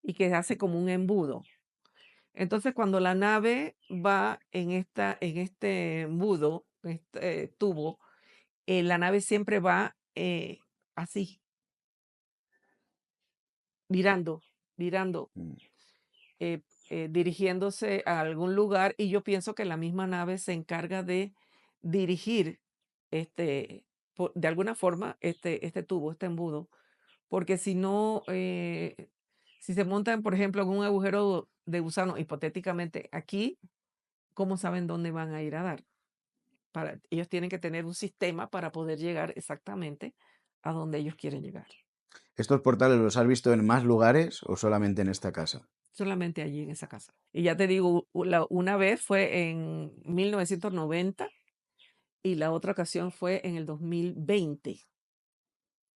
y que hace como un embudo. Entonces, cuando la nave va en este embudo, este tubo, la nave siempre va así, virando, virando, Mm. dirigiéndose a algún lugar, y yo pienso que la misma nave se encarga de dirigir este, de alguna forma este tubo, este embudo, porque si no, Si se montan, por ejemplo, en un agujero de gusano, hipotéticamente aquí, ¿cómo saben dónde van a ir a dar? Ellos tienen que tener un sistema para poder llegar exactamente a donde ellos quieren llegar. ¿Estos portales los has visto en más lugares o solamente en esta casa? Solamente allí en esa casa. Y ya te digo, una vez fue en 1990 y la otra ocasión fue en el 2020.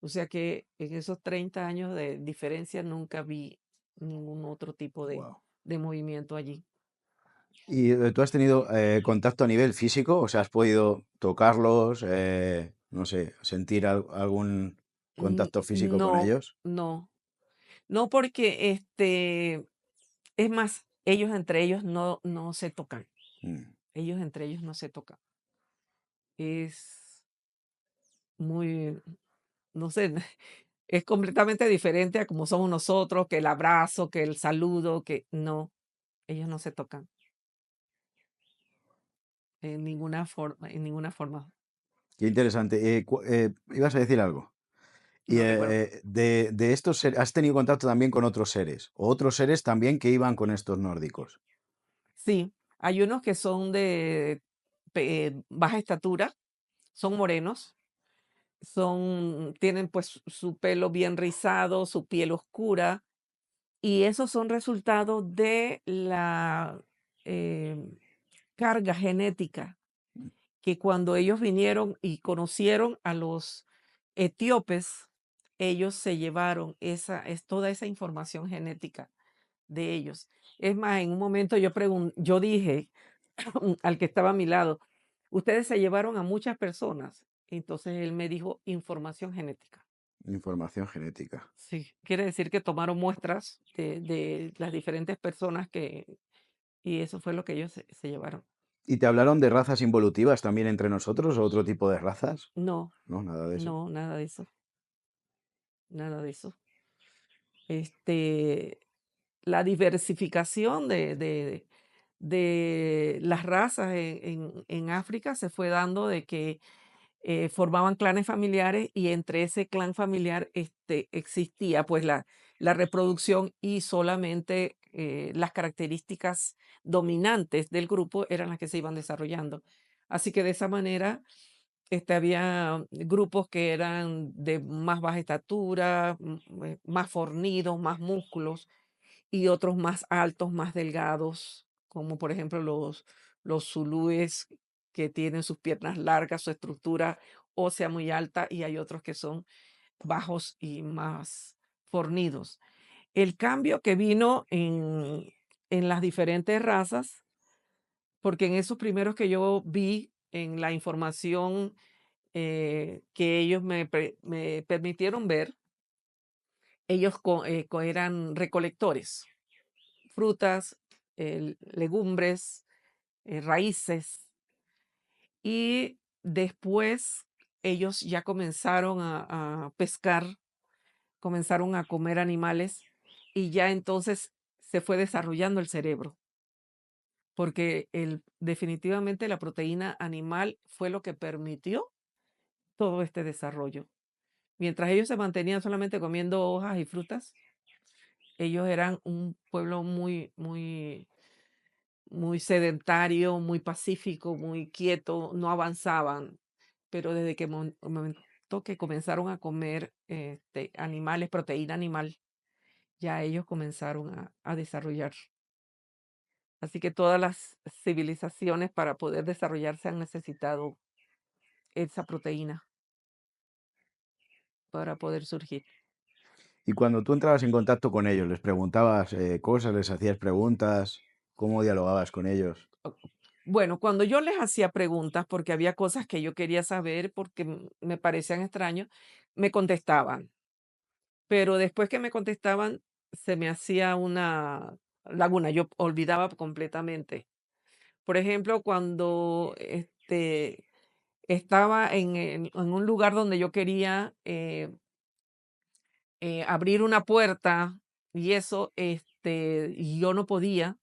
O sea que en esos 30 años de diferencia nunca vi ningún otro tipo Wow. de movimiento allí. ¿Y tú has tenido contacto a nivel físico? O sea, ¿has podido tocarlos, no sé, sentir algún contacto físico con No, ellos? no, no porque es más, ellos entre ellos no se tocan. Mm. Ellos entre ellos no se tocan. Es muy, no sé, es completamente diferente a como somos nosotros, que el abrazo, que el saludo, que no, ellos no se tocan en ninguna forma. Qué interesante. ¿Ibas a decir algo? Y No recuerdo. de estos seres, ¿has tenido contacto también con otros seres? ¿O otros seres también que iban con estos nórdicos? Sí, hay unos que son de baja estatura, son morenos, tienen pues su pelo bien rizado, su piel oscura, y esos son resultados de la em, carga genética que cuando ellos vinieron y conocieron a los etíopes, ellos se llevaron toda esa información genética de ellos. Es más, en un momento yo dije al que estaba a mi lado, ustedes se llevaron a muchas personas. Entonces él me dijo información genética. Información genética. Sí, quiere decir que tomaron muestras de las diferentes personas y eso fue lo que ellos se llevaron. ¿Y te hablaron de razas involutivas también entre nosotros o otro tipo de razas? No, No, nada de eso. no, nada de eso, nada de eso. Este, la diversificación de las razas en África se fue dando de que formaban clanes familiares y entre ese clan familiar existía pues la reproducción y solamente las características dominantes del grupo eran las que se iban desarrollando. Así que de esa manera había grupos que eran de más baja estatura, más fornidos, más músculos, y otros más altos, más delgados, como por ejemplo los zulúes que tienen sus piernas largas, su estructura ósea muy alta, y hay otros que son bajos y más fornidos. El cambio que vino en las diferentes razas, porque en esos primeros que yo vi en la información que ellos me permitieron ver, ellos eran recolectores, frutas, legumbres, raíces, y después ellos ya comenzaron a pescar, comenzaron a comer animales y ya entonces se fue desarrollando el cerebro, porque definitivamente la proteína animal fue lo que permitió todo este desarrollo. Mientras ellos se mantenían solamente comiendo hojas y frutas, ellos eran un pueblo muy sedentario, muy pacífico, muy quieto, no avanzaban, pero desde que el momento que comenzaron a comer animales, proteína animal, ya ellos comenzaron a desarrollar. Así que todas las civilizaciones para poder desarrollarse han necesitado esa proteína para poder surgir. Y cuando tú entrabas en contacto con ellos, les preguntabas cosas, les hacías preguntas, ¿cómo dialogabas con ellos? O- Bueno, cuando yo les hacía preguntas, porque había cosas que yo quería saber, porque me parecían extraños, me contestaban. Pero después que me contestaban, se me hacía una laguna, yo olvidaba completamente. Por ejemplo, cuando, estaba en un lugar donde yo quería, abrir una puerta y eso, y yo no podía,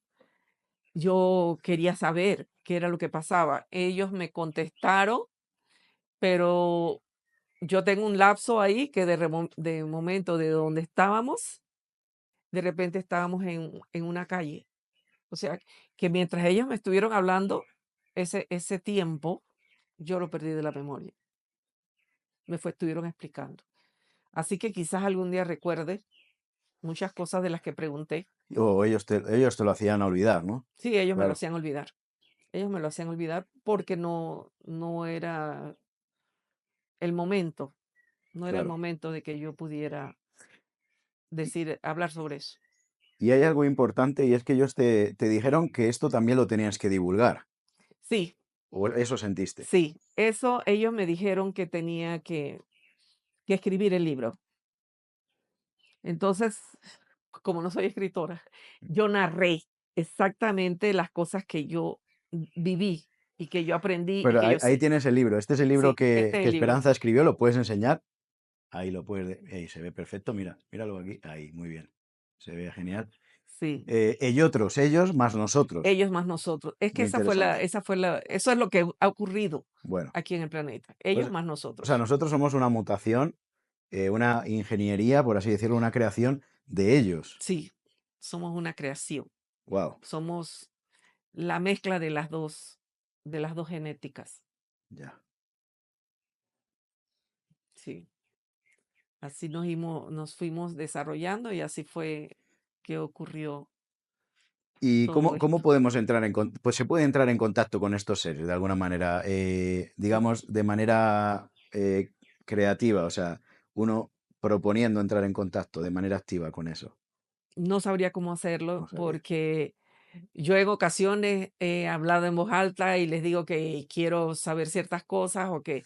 yo quería saber qué era lo que pasaba. Ellos me contestaron, pero yo tengo un lapso ahí que de momento de donde estábamos de repente estábamos en una calle. O sea, que mientras ellos me estuvieron hablando ese tiempo, yo lo perdí de la memoria. Estuvieron explicando. Así que quizás algún día recuerde muchas cosas de las que pregunté. O ellos te lo hacían olvidar, ¿no? Sí, ellos me lo Claro, hacían olvidar. Ellos me lo hacían olvidar porque no era el momento, no era el claro. momento de que yo pudiera hablar sobre eso. Y hay algo importante y es que ellos te dijeron que esto también lo tenías que divulgar. Sí, O eso sentiste. sí, eso ellos me dijeron que tenía que escribir el libro. Entonces, como no soy escritora, yo narré exactamente las cosas que yo viví y que yo aprendí y Pero que ahí, yo ahí sé. tienes el libro. Este es el libro Sí, que, este es que el libro. Esperanza escribió. ¿Lo puedes enseñar? Ahí lo puedes. Ahí se ve perfecto. Mira, míralo aquí. Ahí, muy bien. Se ve genial. Sí, Ellos más nosotros. ellos más nosotros. Es que Muy interesante. eso es lo que ha ocurrido Bueno, aquí en el planeta. pues, Ellos más o sea, nosotros. nosotros somos una mutación, una ingeniería, por así decirlo, una creación de ellos. Sí, somos una creación. Wow. Somos la mezcla de las dos genéticas. Ya. Sí. Así nos fuimos desarrollando y así fue que ocurrió ¿Y todo cómo esto. podemos entrar en contacto? Pues se puede entrar en contacto con estos seres de alguna manera, digamos, de manera creativa, o sea, uno proponiendo entrar en contacto de manera activa con eso. No sabría cómo hacerlo No sabría. porque yo en ocasiones he hablado en voz alta y les digo que quiero saber ciertas cosas o que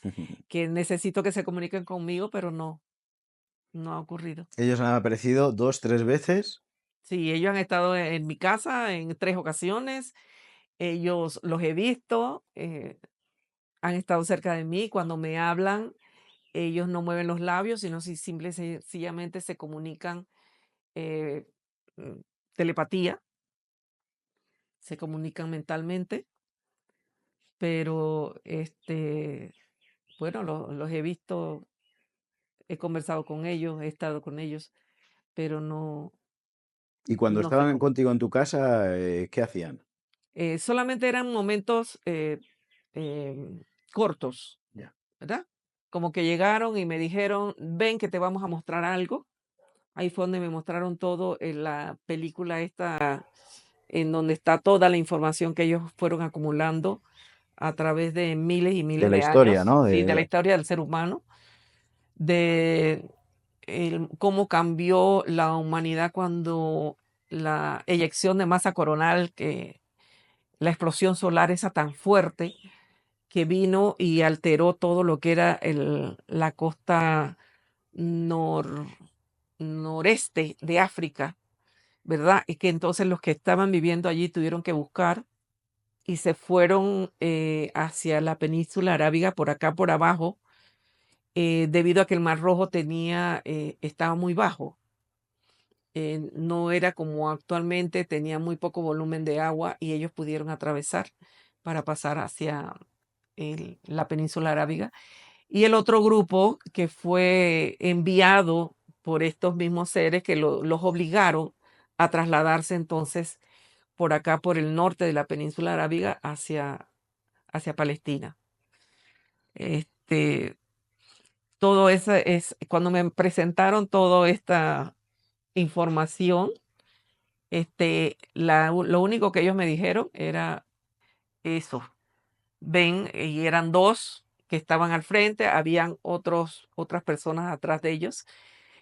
necesito que se comuniquen conmigo, pero no ha ocurrido. Ellos han aparecido 2, 3 veces. Sí, ellos han estado en mi casa en 3 ocasiones, ellos los he visto, han estado cerca de mí. Cuando me hablan, ellos no mueven los labios, sino simple y sencillamente se comunican, eh, mm, telepatía, se comunican mentalmente, pero bueno, los he visto, he conversado con ellos, he estado con ellos, pero Y cuando no sé estaban cómo. contigo en tu casa, ¿qué hacían? Solamente eran momentos cortos, Ya. ¿verdad? Como que llegaron y me dijeron, ven que te vamos a mostrar algo. Ahí fue donde me mostraron todo en la película esta, en donde está toda la información que ellos fueron acumulando a través de miles y De miles la de historia, años, ¿no? sí, de la historia del ser humano, de cómo cambió la humanidad cuando la eyección de masa coronal, que la explosión solar esa tan fuerte que vino y alteró todo lo que era la costa nor- noreste de África, ¿verdad? Y que entonces los que estaban viviendo allí tuvieron que buscar y se fueron hacia la península arábiga, por acá por abajo, debido a que el Mar Rojo estaba muy bajo. No era como actualmente, tenía muy poco volumen de agua y ellos pudieron atravesar para pasar hacia la península arábiga. Y el otro grupo que fue enviado por estos mismos seres que los obligaron a trasladarse entonces por acá, por el norte de la península arábiga, hacia Palestina. Este, todo eso es, cuando me presentaron toda esta información, lo único que ellos me dijeron era eso. Ven, y eran dos que estaban al frente, habían otras personas atrás de ellos,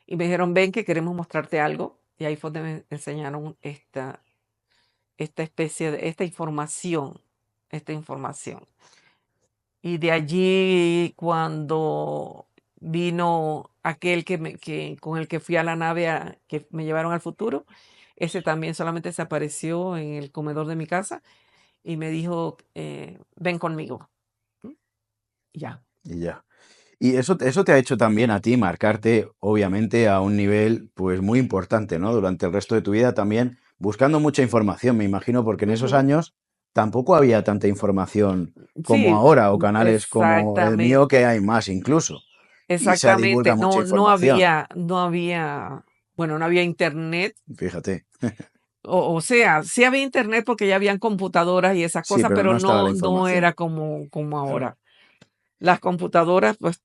y me dijeron, ven que queremos mostrarte algo. Y ahí fue donde me enseñaron esta especie de, esta información. Y de allí, cuando vino aquel con el que fui a la nave, que me llevaron al futuro, ese también solamente se apareció en el comedor de mi casa y me dijo, ven conmigo. ¿Mm? Ya. Y ya. Y eso te ha hecho también a ti marcarte, obviamente, a un nivel pues muy importante, ¿no? Durante el resto de tu vida también, buscando mucha información, me imagino, porque en esos Ujú. años tampoco había tanta información como Sí, ahora, o canales como el mío, que exactamente, hay más incluso. Y se divulga exactamente. mucha No información. había Bueno, no había internet. Fíjate. O sea, sí había internet porque ya habían computadoras y esas Sí, cosas, pero pero no estaba la no era información. como Claro. ahora. Las computadoras, pues,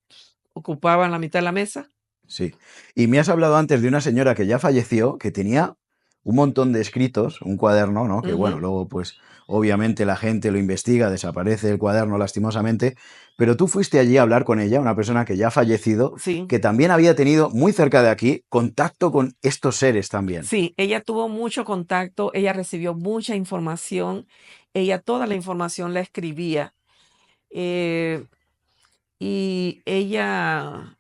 ocupaban la mitad de la mesa. Sí. Y me has hablado antes de una señora que ya falleció, que tenía un montón de escritos, un cuaderno, ¿no? Que bueno, Ujú. luego pues obviamente la gente lo investiga, desaparece el cuaderno lastimosamente, pero tú fuiste allí a hablar con ella, una persona que ya ha fallecido, Sí, que también había tenido muy cerca de aquí contacto con estos seres también. sí, ella tuvo mucho contacto, ella recibió mucha información, ella toda la información la escribía. eh, y ella,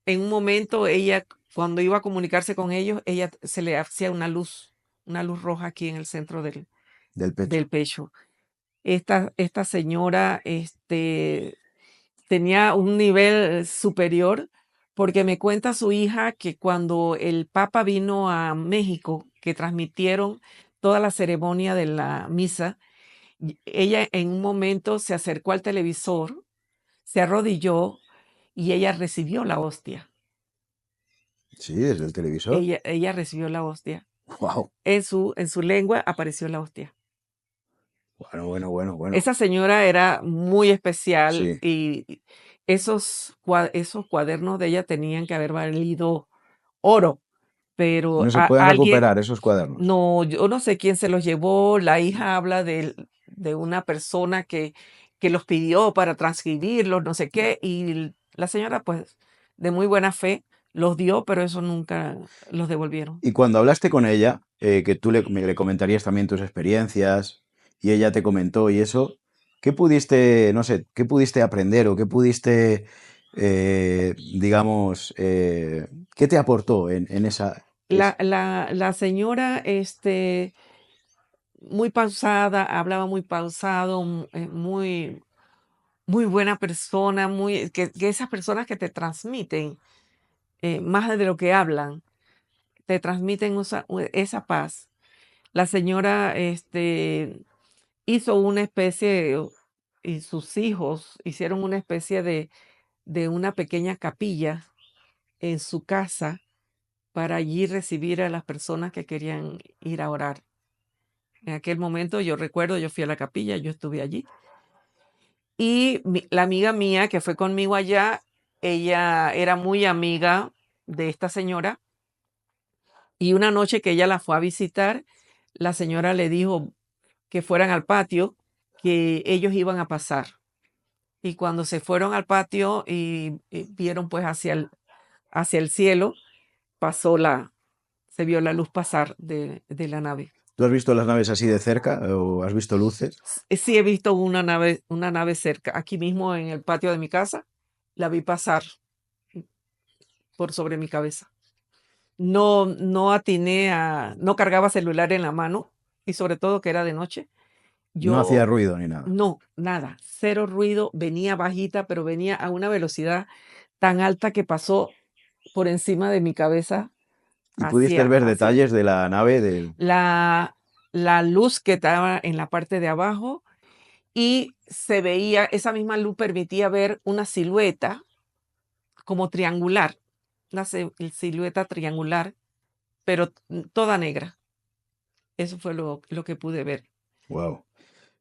en un momento, ella, cuando iba a comunicarse con ellos, ella se le hacía una luz roja aquí en el centro Del del pecho. pecho. Esta señora, tenía un nivel superior, porque me cuenta su hija que cuando el Papa vino a México, que transmitieron toda la ceremonia de la misa, ella en un momento se acercó al televisor, se arrodilló y ella recibió la hostia. Sí, desde el televisor. Ella recibió la hostia. Wow. En su lengua apareció la hostia. Bueno, bueno, bueno, bueno. Esa señora era muy especial Sí. y esos cuadernos de ella tenían que haber valido oro, Y pero no se pueden alguien, recuperar esos cuadernos. no, yo no sé quién se los llevó. La hija habla de una persona que los pidió para transcribirlos, no sé qué, y la señora, pues, de muy buena fe, los dio, pero eso nunca los devolvieron. Y cuando hablaste con ella, que tú le comentarías también tus experiencias y ella te comentó y eso, ¿qué pudiste, no sé, qué pudiste aprender o qué pudiste, digamos, qué te aportó en esa... La señora, muy pausada, hablaba muy pausado, muy buena persona, que esas personas que te transmiten, más de lo que hablan, te transmiten esa paz. La señora, hizo una especie, y sus hijos hicieron una especie de una pequeña capilla en su casa para allí recibir a las personas que querían ir a orar. En aquel momento yo recuerdo, yo fui a la capilla, yo estuve allí. Y la amiga mía que fue conmigo allá, ella era muy amiga de esta señora, y una noche que ella la fue a visitar, la señora le dijo que fueran al patio, que ellos iban a pasar. Y cuando se fueron al patio y vieron pues hacia el cielo, se vio la luz pasar de la nave. ¿Tú has visto las naves así de cerca o has visto luces? Sí he visto una nave cerca, aquí mismo en el patio de mi casa, la vi pasar por sobre mi cabeza. No cargaba celular en la mano, y sobre todo que era de noche. No hacía Yo ruido ni nada. no, nada, cero ruido, venía bajita, pero venía a una velocidad tan alta que pasó por encima de mi cabeza ¿Y pudiste ver hacia detalles de la nave del... la la luz que estaba en la parte de abajo, y se veía, esa misma luz permitía ver una silueta como triangular, silueta triangular, pero toda negra. Eso fue lo que pude ver. Wow.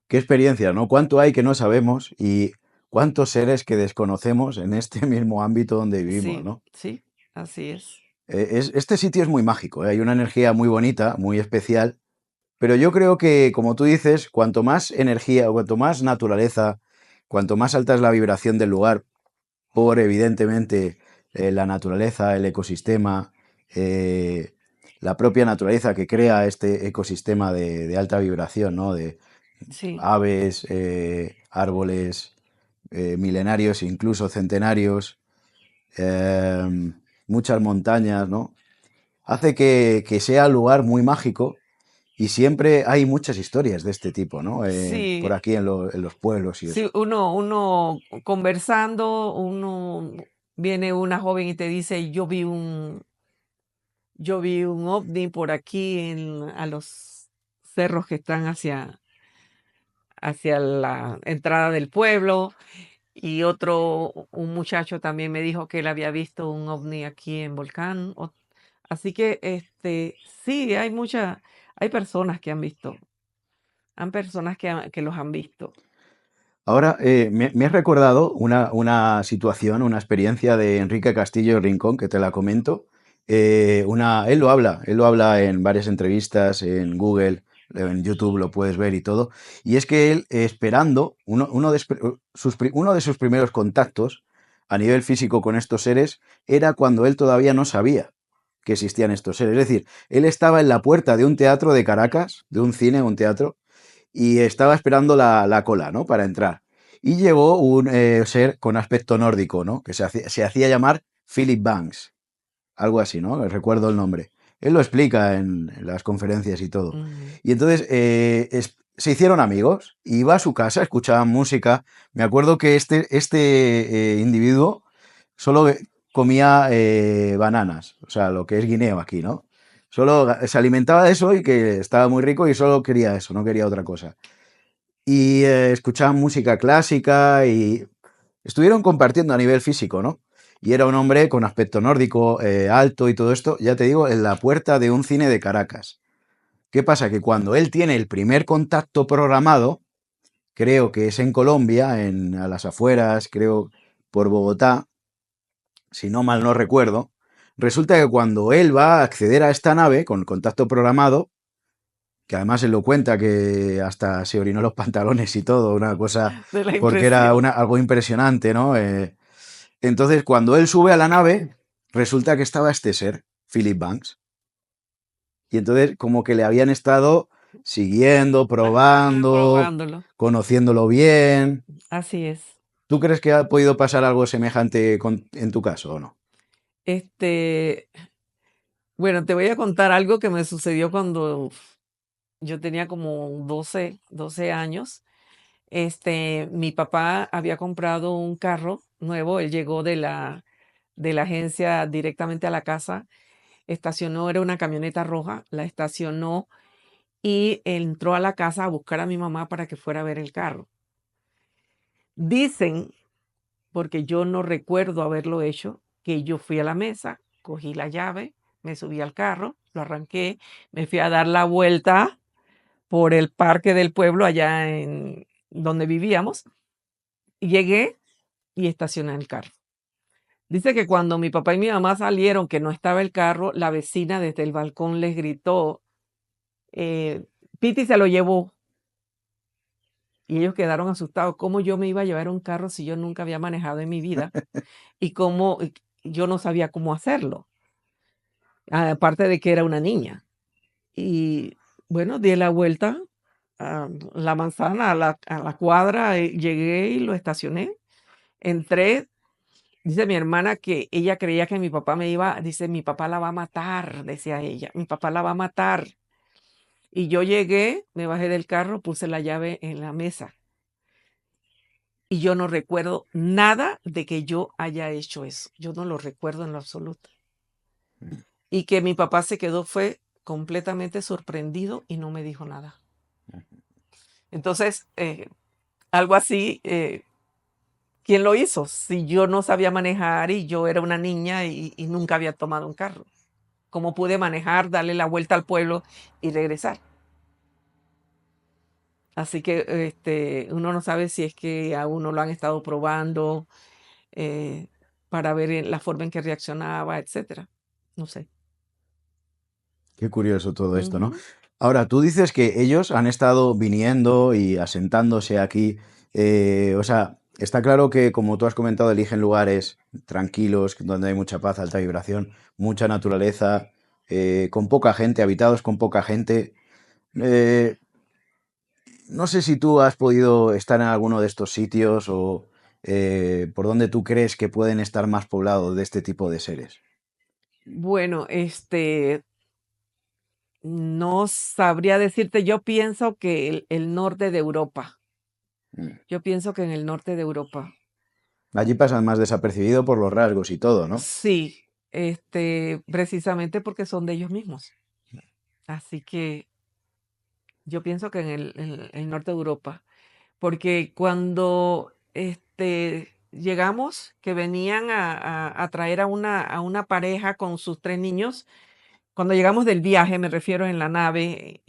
Qué experiencia, ¿no? ¿Cuánto hay que no sabemos y cuántos seres que desconocemos en este mismo ámbito donde vivimos, Sí, ¿no? sí, así es. Este sitio es muy mágico, ¿eh? Hay una energía muy bonita, muy especial, pero yo creo que, como tú dices, cuanto más energía o cuanto más naturaleza, cuanto más alta es la vibración del lugar, por evidentemente la naturaleza, el ecosistema, eh, la propia naturaleza que crea este ecosistema de alta vibración, ¿no? De Sí, aves, árboles, milenarios, incluso centenarios, muchas montañas, ¿no? Hace que sea un lugar muy mágico y siempre hay muchas historias de este tipo, ¿no? Por sí, aquí en los pueblos y eso. sí, uno conversando, viene una joven y te dice, yo vi un ovni por aquí a los cerros que están hacia la entrada del pueblo. Y un muchacho también me dijo que él había visto un ovni aquí en Volcán. Así que sí, hay personas que han visto, han personas que los han visto. Ahora, me has recordado una situación, una experiencia de Enrique Castillo Rincón, que te la comento. Él lo habla en varias entrevistas, en Google, en YouTube lo puedes ver y todo. Y es que él, esperando, uno de sus primeros contactos a nivel físico con estos seres era cuando él todavía no sabía que existían estos seres. Es decir, él estaba en la puerta de un teatro de Caracas, de un cine, un teatro, y estaba esperando la cola, ¿no? Para entrar. Y llegó un ser con aspecto nórdico, ¿no? Que se hacía llamar Philip Banks, algo así, ¿no? Recuerdo el nombre. Él lo explica en las conferencias y todo. Ujú. Y entonces se hicieron amigos, iba a su casa, escuchaban música. Me acuerdo que este individuo solo comía bananas, o sea, lo que es guineo aquí, ¿no? Solo se alimentaba de eso y que estaba muy rico y solo quería eso, no quería otra cosa. Y escuchaban música clásica y estuvieron compartiendo a nivel físico, ¿no? Y era un hombre con aspecto nórdico, alto y todo esto, ya te digo, en la puerta de un cine de Caracas. ¿Qué pasa? Que cuando él tiene el primer contacto programado, creo que es en Colombia, a las afueras, creo por Bogotá, si no mal no recuerdo, resulta que cuando él va a acceder a esta nave con contacto programado, que además él lo cuenta que hasta se orinó los pantalones y todo, una cosa, De la porque era impresión. algo impresionante, ¿no? Entonces, cuando él sube a la nave, resulta que estaba este ser, Philip Banks. Y entonces, como que le habían estado siguiendo, Ajá, probando, probándolo. conociéndolo bien. Así es. ¿Tú crees que ha podido pasar algo semejante en tu caso o no? Este, bueno, te voy a contar algo que me sucedió cuando yo tenía como doce años. Mi papá había comprado un carro nuevo, él llegó de la agencia directamente a la casa, estacionó, era una camioneta roja, la estacionó y entró a la casa a buscar a mi mamá para que fuera a ver el carro. Dicen, porque yo no recuerdo haberlo hecho, que yo fui a la mesa, cogí la llave, me subí al carro, lo arranqué, me fui a dar la vuelta por el parque del pueblo allá en donde vivíamos, y llegué y estacioné el carro. Dice que cuando mi papá y mi mamá salieron, que no estaba el carro, la vecina desde el balcón les gritó, eh, Piti se lo llevó. Y ellos quedaron asustados. ¿Cómo yo me iba a llevar un carro si yo nunca había manejado en mi vida? Y cómo yo no sabía cómo hacerlo. Aparte de que era una niña. Y bueno, di la vuelta a la manzana, a la cuadra, llegué y lo estacioné. Entré. Dice mi hermana que ella creía que mi papá dice, mi papá la va a matar, decía ella, mi papá la va a matar. Y yo llegué, me bajé del carro, puse la llave en la mesa y yo no recuerdo nada de que yo haya hecho eso. Yo no lo recuerdo en lo absoluto. Y que mi papá se quedó fue completamente sorprendido y no me dijo nada. Entonces, algo así, ¿quién lo hizo? Si yo no sabía manejar y yo era una niña y nunca había tomado un carro. ¿Cómo pude manejar, darle la vuelta al pueblo y regresar? Así que uno no sabe si es que a uno lo han estado probando eh, para ver la forma en que reaccionaba, etcétera. No sé. Qué curioso todo esto, ¿no? Ujú. Ahora, tú dices que ellos han estado viniendo y asentándose aquí. O sea, está claro que, como tú has comentado, eligen lugares tranquilos, donde hay mucha paz, alta vibración, mucha naturaleza, con poca gente, habitados con poca gente. Eh, no sé si tú has podido estar en alguno de estos sitios o por dónde tú crees que pueden estar más poblados de este tipo de seres. Bueno, no sabría decirte, yo pienso que el norte de Europa, Mm. yo pienso que en el norte de Europa, Allí pasan más desapercibido por los rasgos y todo, ¿no? sí, precisamente porque son de ellos mismos. Así que yo pienso que en el norte de Europa, porque cuando llegamos, que venían a traer a una pareja con sus tres niños, Cuando llegamos del viaje, me refiero en la nave,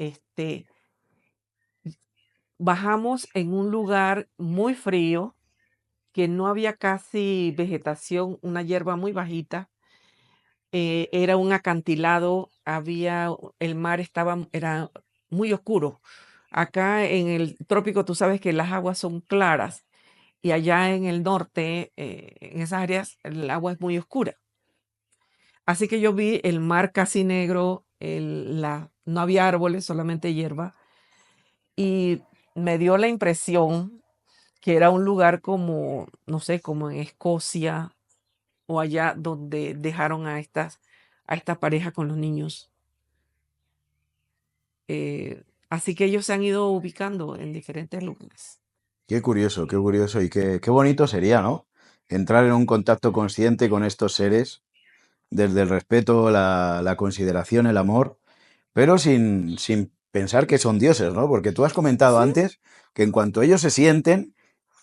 bajamos en un lugar muy frío, que no había casi vegetación, una hierba muy bajita. Era un acantilado, el mar era muy oscuro. Acá en el trópico tú sabes que las aguas son claras y allá en el norte, en esas áreas, el agua es muy oscura. Así que yo vi el mar casi negro, no había árboles, solamente hierba, y me dio la impresión que era un lugar como, no sé, como en Escocia o allá donde dejaron a esta pareja con los niños. Así que ellos se han ido ubicando en diferentes lugares. Qué curioso y qué bonito sería, ¿no? Entrar en un contacto consciente con estos seres, desde el respeto, la consideración, el amor, pero sin pensar que son dioses, ¿no? Porque tú has comentado Sí, antes que en cuanto ellos se sienten,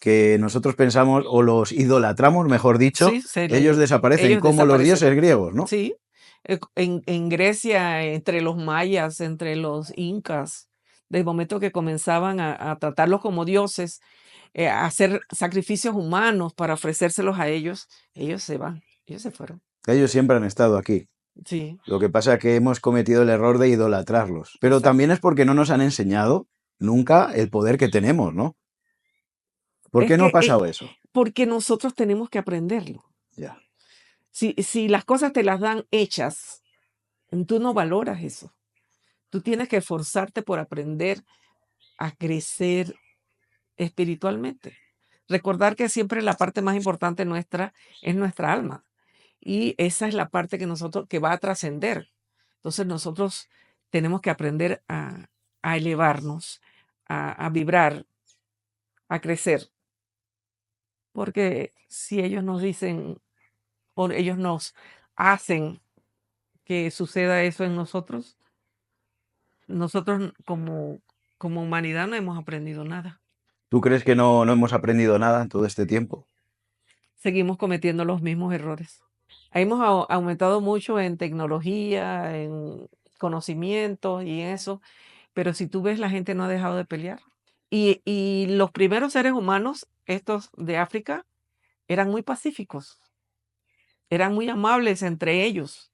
que nosotros pensamos o los idolatramos, mejor dicho, sí, ellos desaparecen ellos como los desaparecen. dioses griegos, ¿no? Sí, en Grecia, entre los mayas, entre los incas, del momento que comenzaban a tratarlos como dioses, a hacer sacrificios humanos para ofrecérselos a ellos se van, ellos se fueron. Ellos siempre han estado aquí. Sí, Lo que pasa es que hemos cometido el error de idolatrarlos. Pero exacto. también es porque no nos han enseñado nunca el poder que tenemos, ¿no? ¿Por Es qué no ha que pasado eso? porque nosotros tenemos que aprenderlo. Ya. Si las cosas te las dan hechas, tú no valoras eso. Tú tienes que esforzarte por aprender a crecer espiritualmente. Recordar que siempre la parte más importante nuestra es nuestra alma. Y esa es la parte que va a trascender. Entonces nosotros tenemos que aprender a elevarnos, a vibrar, a crecer. Porque si ellos nos dicen o ellos nos hacen que suceda eso en nosotros, nosotros como humanidad no hemos aprendido nada. ¿Tú crees que no hemos aprendido nada en todo este tiempo? Seguimos cometiendo los mismos errores. Hemos aumentado mucho en tecnología, en conocimientos y eso, pero si tú ves, la gente no ha dejado de pelear. Y los primeros seres humanos, estos de África, eran muy pacíficos, eran muy amables entre ellos,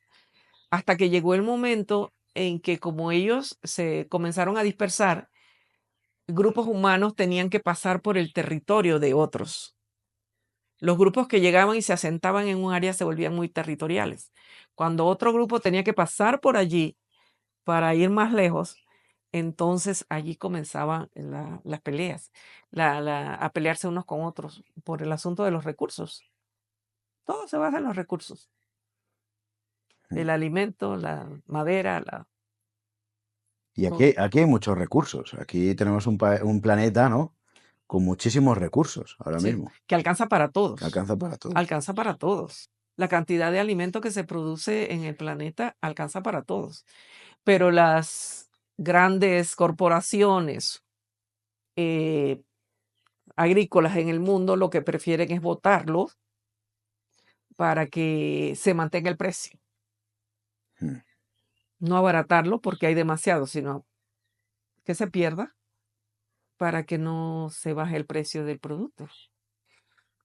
hasta que llegó el momento en que como ellos se comenzaron a dispersar, grupos humanos tenían que pasar por el territorio de otros. Los grupos que llegaban y se asentaban en un área se volvían muy territoriales. Cuando otro grupo tenía que pasar por allí para ir más lejos, entonces allí comenzaban las peleas, a pelearse unos con otros por el asunto de los recursos. Todo se basa en los recursos, Mm. el alimento, la madera, Y todo. aquí hay muchos recursos. Aquí tenemos un planeta, ¿no? Con muchísimos recursos ahora Sí, mismo. que alcanza para Que todos, alcanza para todo. alcanza para todos. La cantidad de alimento que se produce en el planeta alcanza para todos. Pero las grandes corporaciones eh, agrícolas en el mundo lo que prefieren es botarlo para que se mantenga el precio. Mm. No abaratarlo porque hay demasiado, sino que se pierda para que no se baje el precio del producto.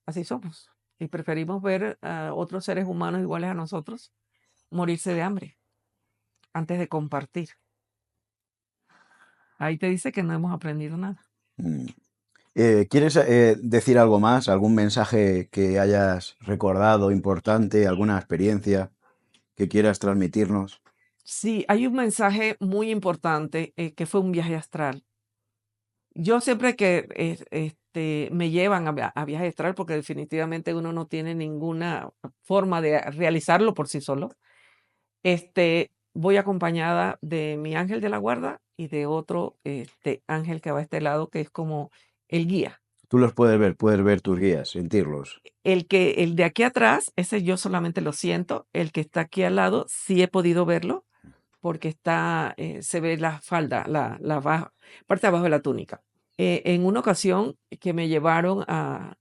Así somos. Y preferimos ver a otros seres humanos iguales a nosotros morirse de hambre antes de compartir. Ahí te dice que no hemos aprendido nada. Mm. ¿Quieres decir algo más? ¿Algún mensaje que hayas recordado importante? ¿Alguna experiencia que quieras transmitirnos? Sí, hay un mensaje muy importante que fue un viaje astral. Yo siempre que me llevan a viaje astral, porque definitivamente uno no tiene ninguna forma de realizarlo por sí solo, voy acompañada de mi ángel de la guarda y de otro ángel que va a este lado, que es como el guía. Tú los puedes ver tus guías, sentirlos. El de aquí atrás, ese yo solamente lo siento. El que está aquí al lado, sí he podido verlo, porque se ve la falda, parte de abajo de la túnica. En una ocasión que me llevaron a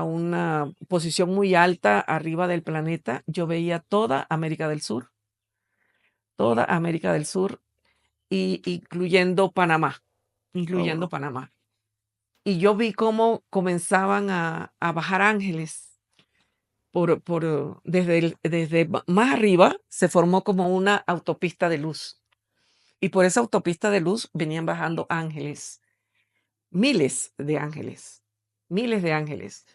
una posición muy alta arriba del planeta, yo veía toda América del Sur, toda América del Sur, incluyendo Panamá, Oh, Y yo vi cómo comenzaban a bajar ángeles desde más arriba se formó como una autopista de luz. Y por esa autopista de luz venían bajando ángeles, miles de ángeles, miles de ángeles.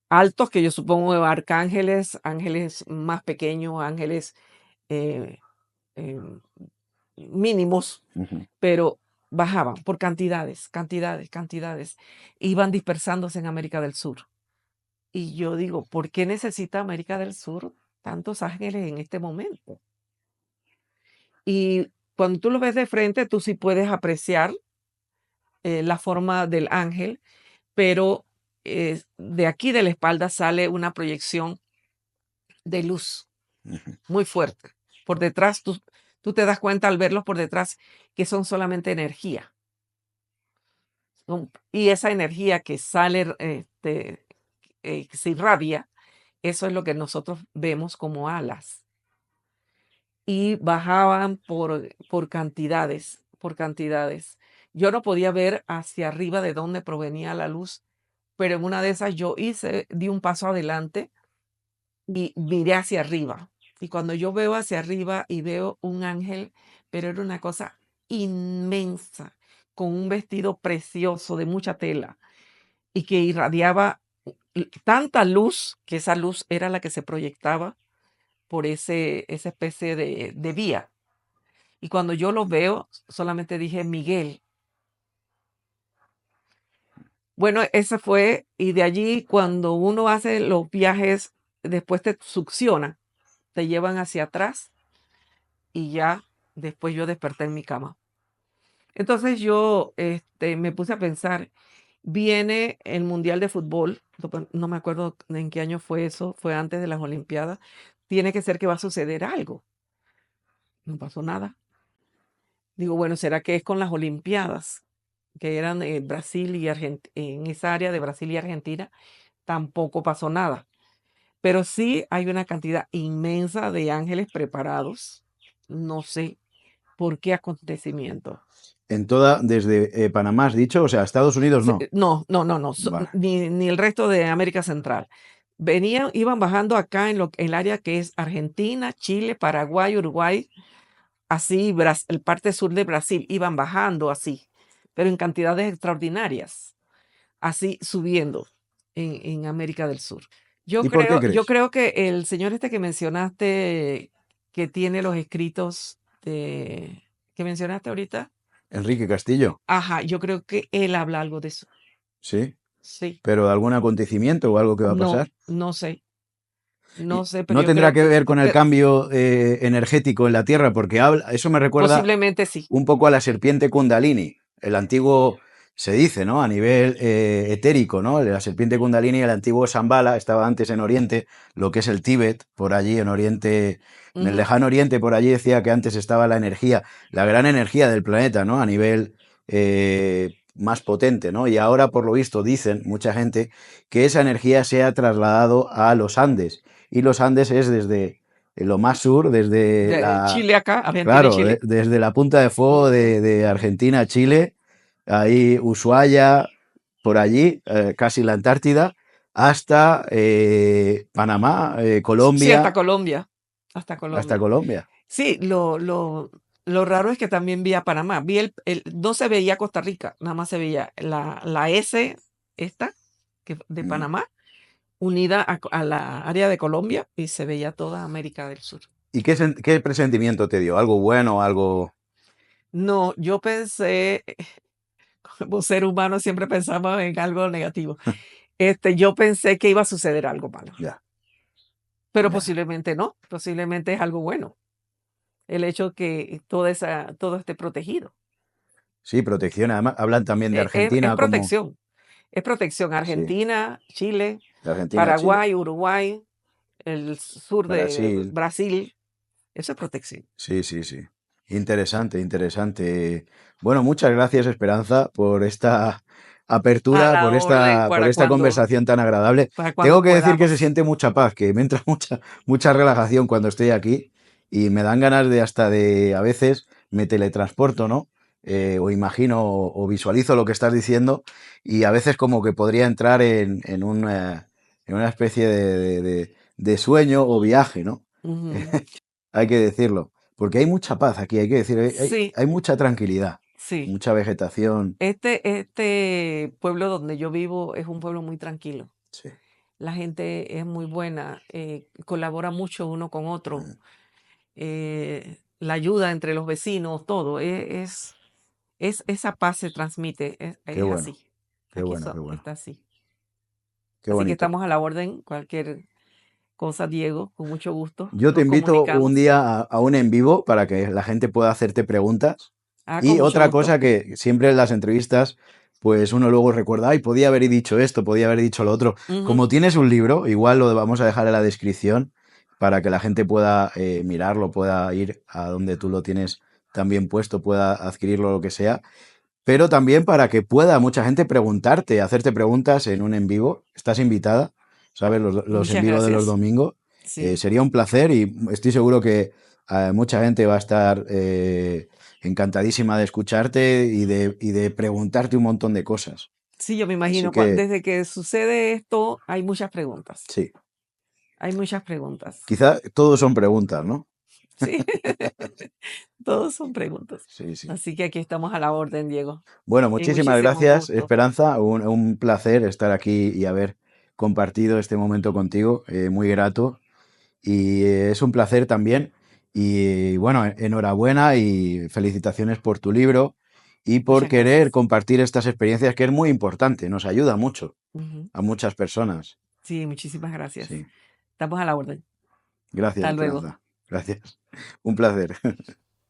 Altos, que yo supongo arcángeles, ángeles más pequeños, ángeles eh, em, mínimos, ujú. pero bajaban por cantidades, cantidades, cantidades. Iban dispersándose en América del Sur. Y yo digo, ¿por qué necesita América del Sur tantos ángeles en este momento? Y cuando tú lo ves de frente, tú sí puedes apreciar la forma del ángel, pero de aquí de la espalda sale una proyección de luz Ujú. muy fuerte. Por detrás, tú te das cuenta al verlos por detrás que son solamente energía. Y esa energía que sale, que se irradia, eso es lo que nosotros vemos como alas. Y bajaban por cantidades, por cantidades. Yo no podía ver hacia arriba de dónde provenía la luz, pero en una de esas di un paso adelante y miré hacia arriba. Y cuando yo veo hacia arriba y veo un ángel, pero era una cosa inmensa, con un vestido precioso de mucha tela y que irradiaba tanta luz, que esa luz era la que se proyectaba por esa especie de vía. Y cuando yo lo veo, solamente dije, Miguel. Bueno, ese fue, y de allí cuando uno hace los viajes, después te succiona, te llevan hacia atrás y ya después yo desperté en mi cama. Entonces yo me puse a pensar, viene el Mundial de Fútbol, no me acuerdo en qué año fue eso, fue antes de las Olimpiadas, tiene que ser que va a suceder algo. No pasó nada. Digo, bueno, ¿será que es con las Olimpiadas? Que eran Brasil y Argentina, en esa área de Brasil y Argentina, tampoco pasó nada. Pero sí hay una cantidad inmensa de ángeles preparados. No sé por qué acontecimiento. Desde Panamá has dicho, o sea, Estados Unidos no. No, no, no, no, Vale. ni el resto de América Central. Iban bajando acá en el área que es Argentina, Chile, Paraguay, Uruguay, así el parte sur de Brasil, iban bajando así, pero en cantidades extraordinarias, así subiendo en América del Sur. ¿Y por qué Yo crees? creo que el señor este que mencionaste, que tiene los escritos que mencionaste ahorita, Enrique Castillo, ajá, yo creo que él habla algo de eso. sí, Sí, pero ¿algún acontecimiento o algo que va a no, pasar? no sé, Y no sé, pero no yo tendrá creo que ver con el que cambio energético en la Tierra, porque eso me recuerda posiblemente sí. un poco a la serpiente Kundalini, el antiguo, se dice, ¿no? A nivel etérico, ¿no? La serpiente Kundalini, el antiguo Shambhala, estaba antes en Oriente, lo que es el Tíbet, por allí en Oriente, en el Ujú. lejano Oriente, por allí decía que antes estaba la energía, la gran energía del planeta, ¿no? A nivel más potente, ¿no? Y ahora, por lo visto, dicen mucha gente que esa energía se ha trasladado a los Andes, y los Andes es desde lo más sur, desde De la, Chile acá, Argentina y claro, Chile. desde la punta de fuego Ujú, de Argentina a Chile, ahí Ushuaia, por allí, casi la Antártida, hasta Panamá, sí, hasta Colombia, Colombia, hasta hasta Colombia. Colombia. Sí, lo raro es que también vi a Panamá. No se veía Costa Rica, nada más se veía la S, esta, de Mm. Panamá, unida a la área de Colombia y se veía toda América del Sur. ¿Y qué presentimiento te dio? ¿Algo bueno, algo...? No, yo pensé, como ser humano siempre pensamos en algo negativo. Yo pensé que iba a suceder algo malo, Ya, pero ya. posiblemente no, posiblemente es algo bueno. El hecho que todo esté protegido. Sí, protección. Además, hablan también de Es Argentina como... protección. Es protección. Sí, Argentina, Chile, de Argentina, Chile, Paraguay, Uruguay, el sur de Brasil. Brasil. Eso es protección. Sí, sí, sí. Interesante, interesante. Bueno, muchas gracias, Esperanza, por esta A apertura, la orden por esta conversación tan agradable. para Tengo cuando que decir que se podamos. siente mucha paz, que me entra mucha relajación cuando estoy aquí y me dan ganas de hasta de, a veces me teletransporto, ¿no? O imagino o visualizo lo que estás diciendo y a veces como que podría entrar en una especie de sueño o viaje, ¿no? Ujú. Hay que decirlo, porque hay mucha paz aquí, hay que decir, Sí, hay mucha tranquilidad, sí. mucha vegetación. Este pueblo donde yo vivo es un pueblo muy tranquilo. Sí. La gente es muy buena, colabora mucho uno con otro, Mm, la ayuda entre los vecinos, todo. Esa paz se transmite, qué es bueno, así. qué bueno, qué bueno, Está así. qué Así que bonito. estamos a la orden, cualquier cosa, Diego, con mucho gusto, Yo te nos invito un comunicamos. día a un en vivo para que la gente pueda hacerte preguntas. Ah, con Y mucho otra gusto. cosa que siempre en las entrevistas, pues uno luego recuerda, ay, podía haber dicho esto, podía haber dicho lo otro. Ujú, Como tienes un libro, igual lo vamos a dejar en la descripción para que la gente pueda mirarlo, pueda ir a donde tú lo tienes también puesto, pueda adquirirlo, lo que sea. Pero también para que pueda mucha gente preguntarte, hacerte preguntas en un en vivo. Estás invitada, ¿sabes? Los en muchas vivo de los gracias. domingos. Sí. Sería un placer y estoy seguro que mucha gente va a estar encantadísima de escucharte y de preguntarte un montón de cosas. Sí, yo me Así imagino, que desde que sucede esto, hay muchas preguntas. sí, Hay muchas preguntas. quizá todos son preguntas, ¿no? Sí, todos son preguntas. Sí, sí. Así que aquí estamos a la orden, Diego. Bueno, Y muchísimas muchísimo gracias, gusto. Esperanza. Un placer estar aquí y haber compartido este momento contigo. Muy grato. Y es un placer también. Y bueno, enhorabuena y felicitaciones por tu libro y por Muchas querer gracias. compartir estas experiencias que es muy importante, nos ayuda mucho Ujú. a muchas personas. Sí, muchísimas gracias. Sí, Estamos a la orden. gracias, Hasta luego. Esperanza. Gracias. Un placer.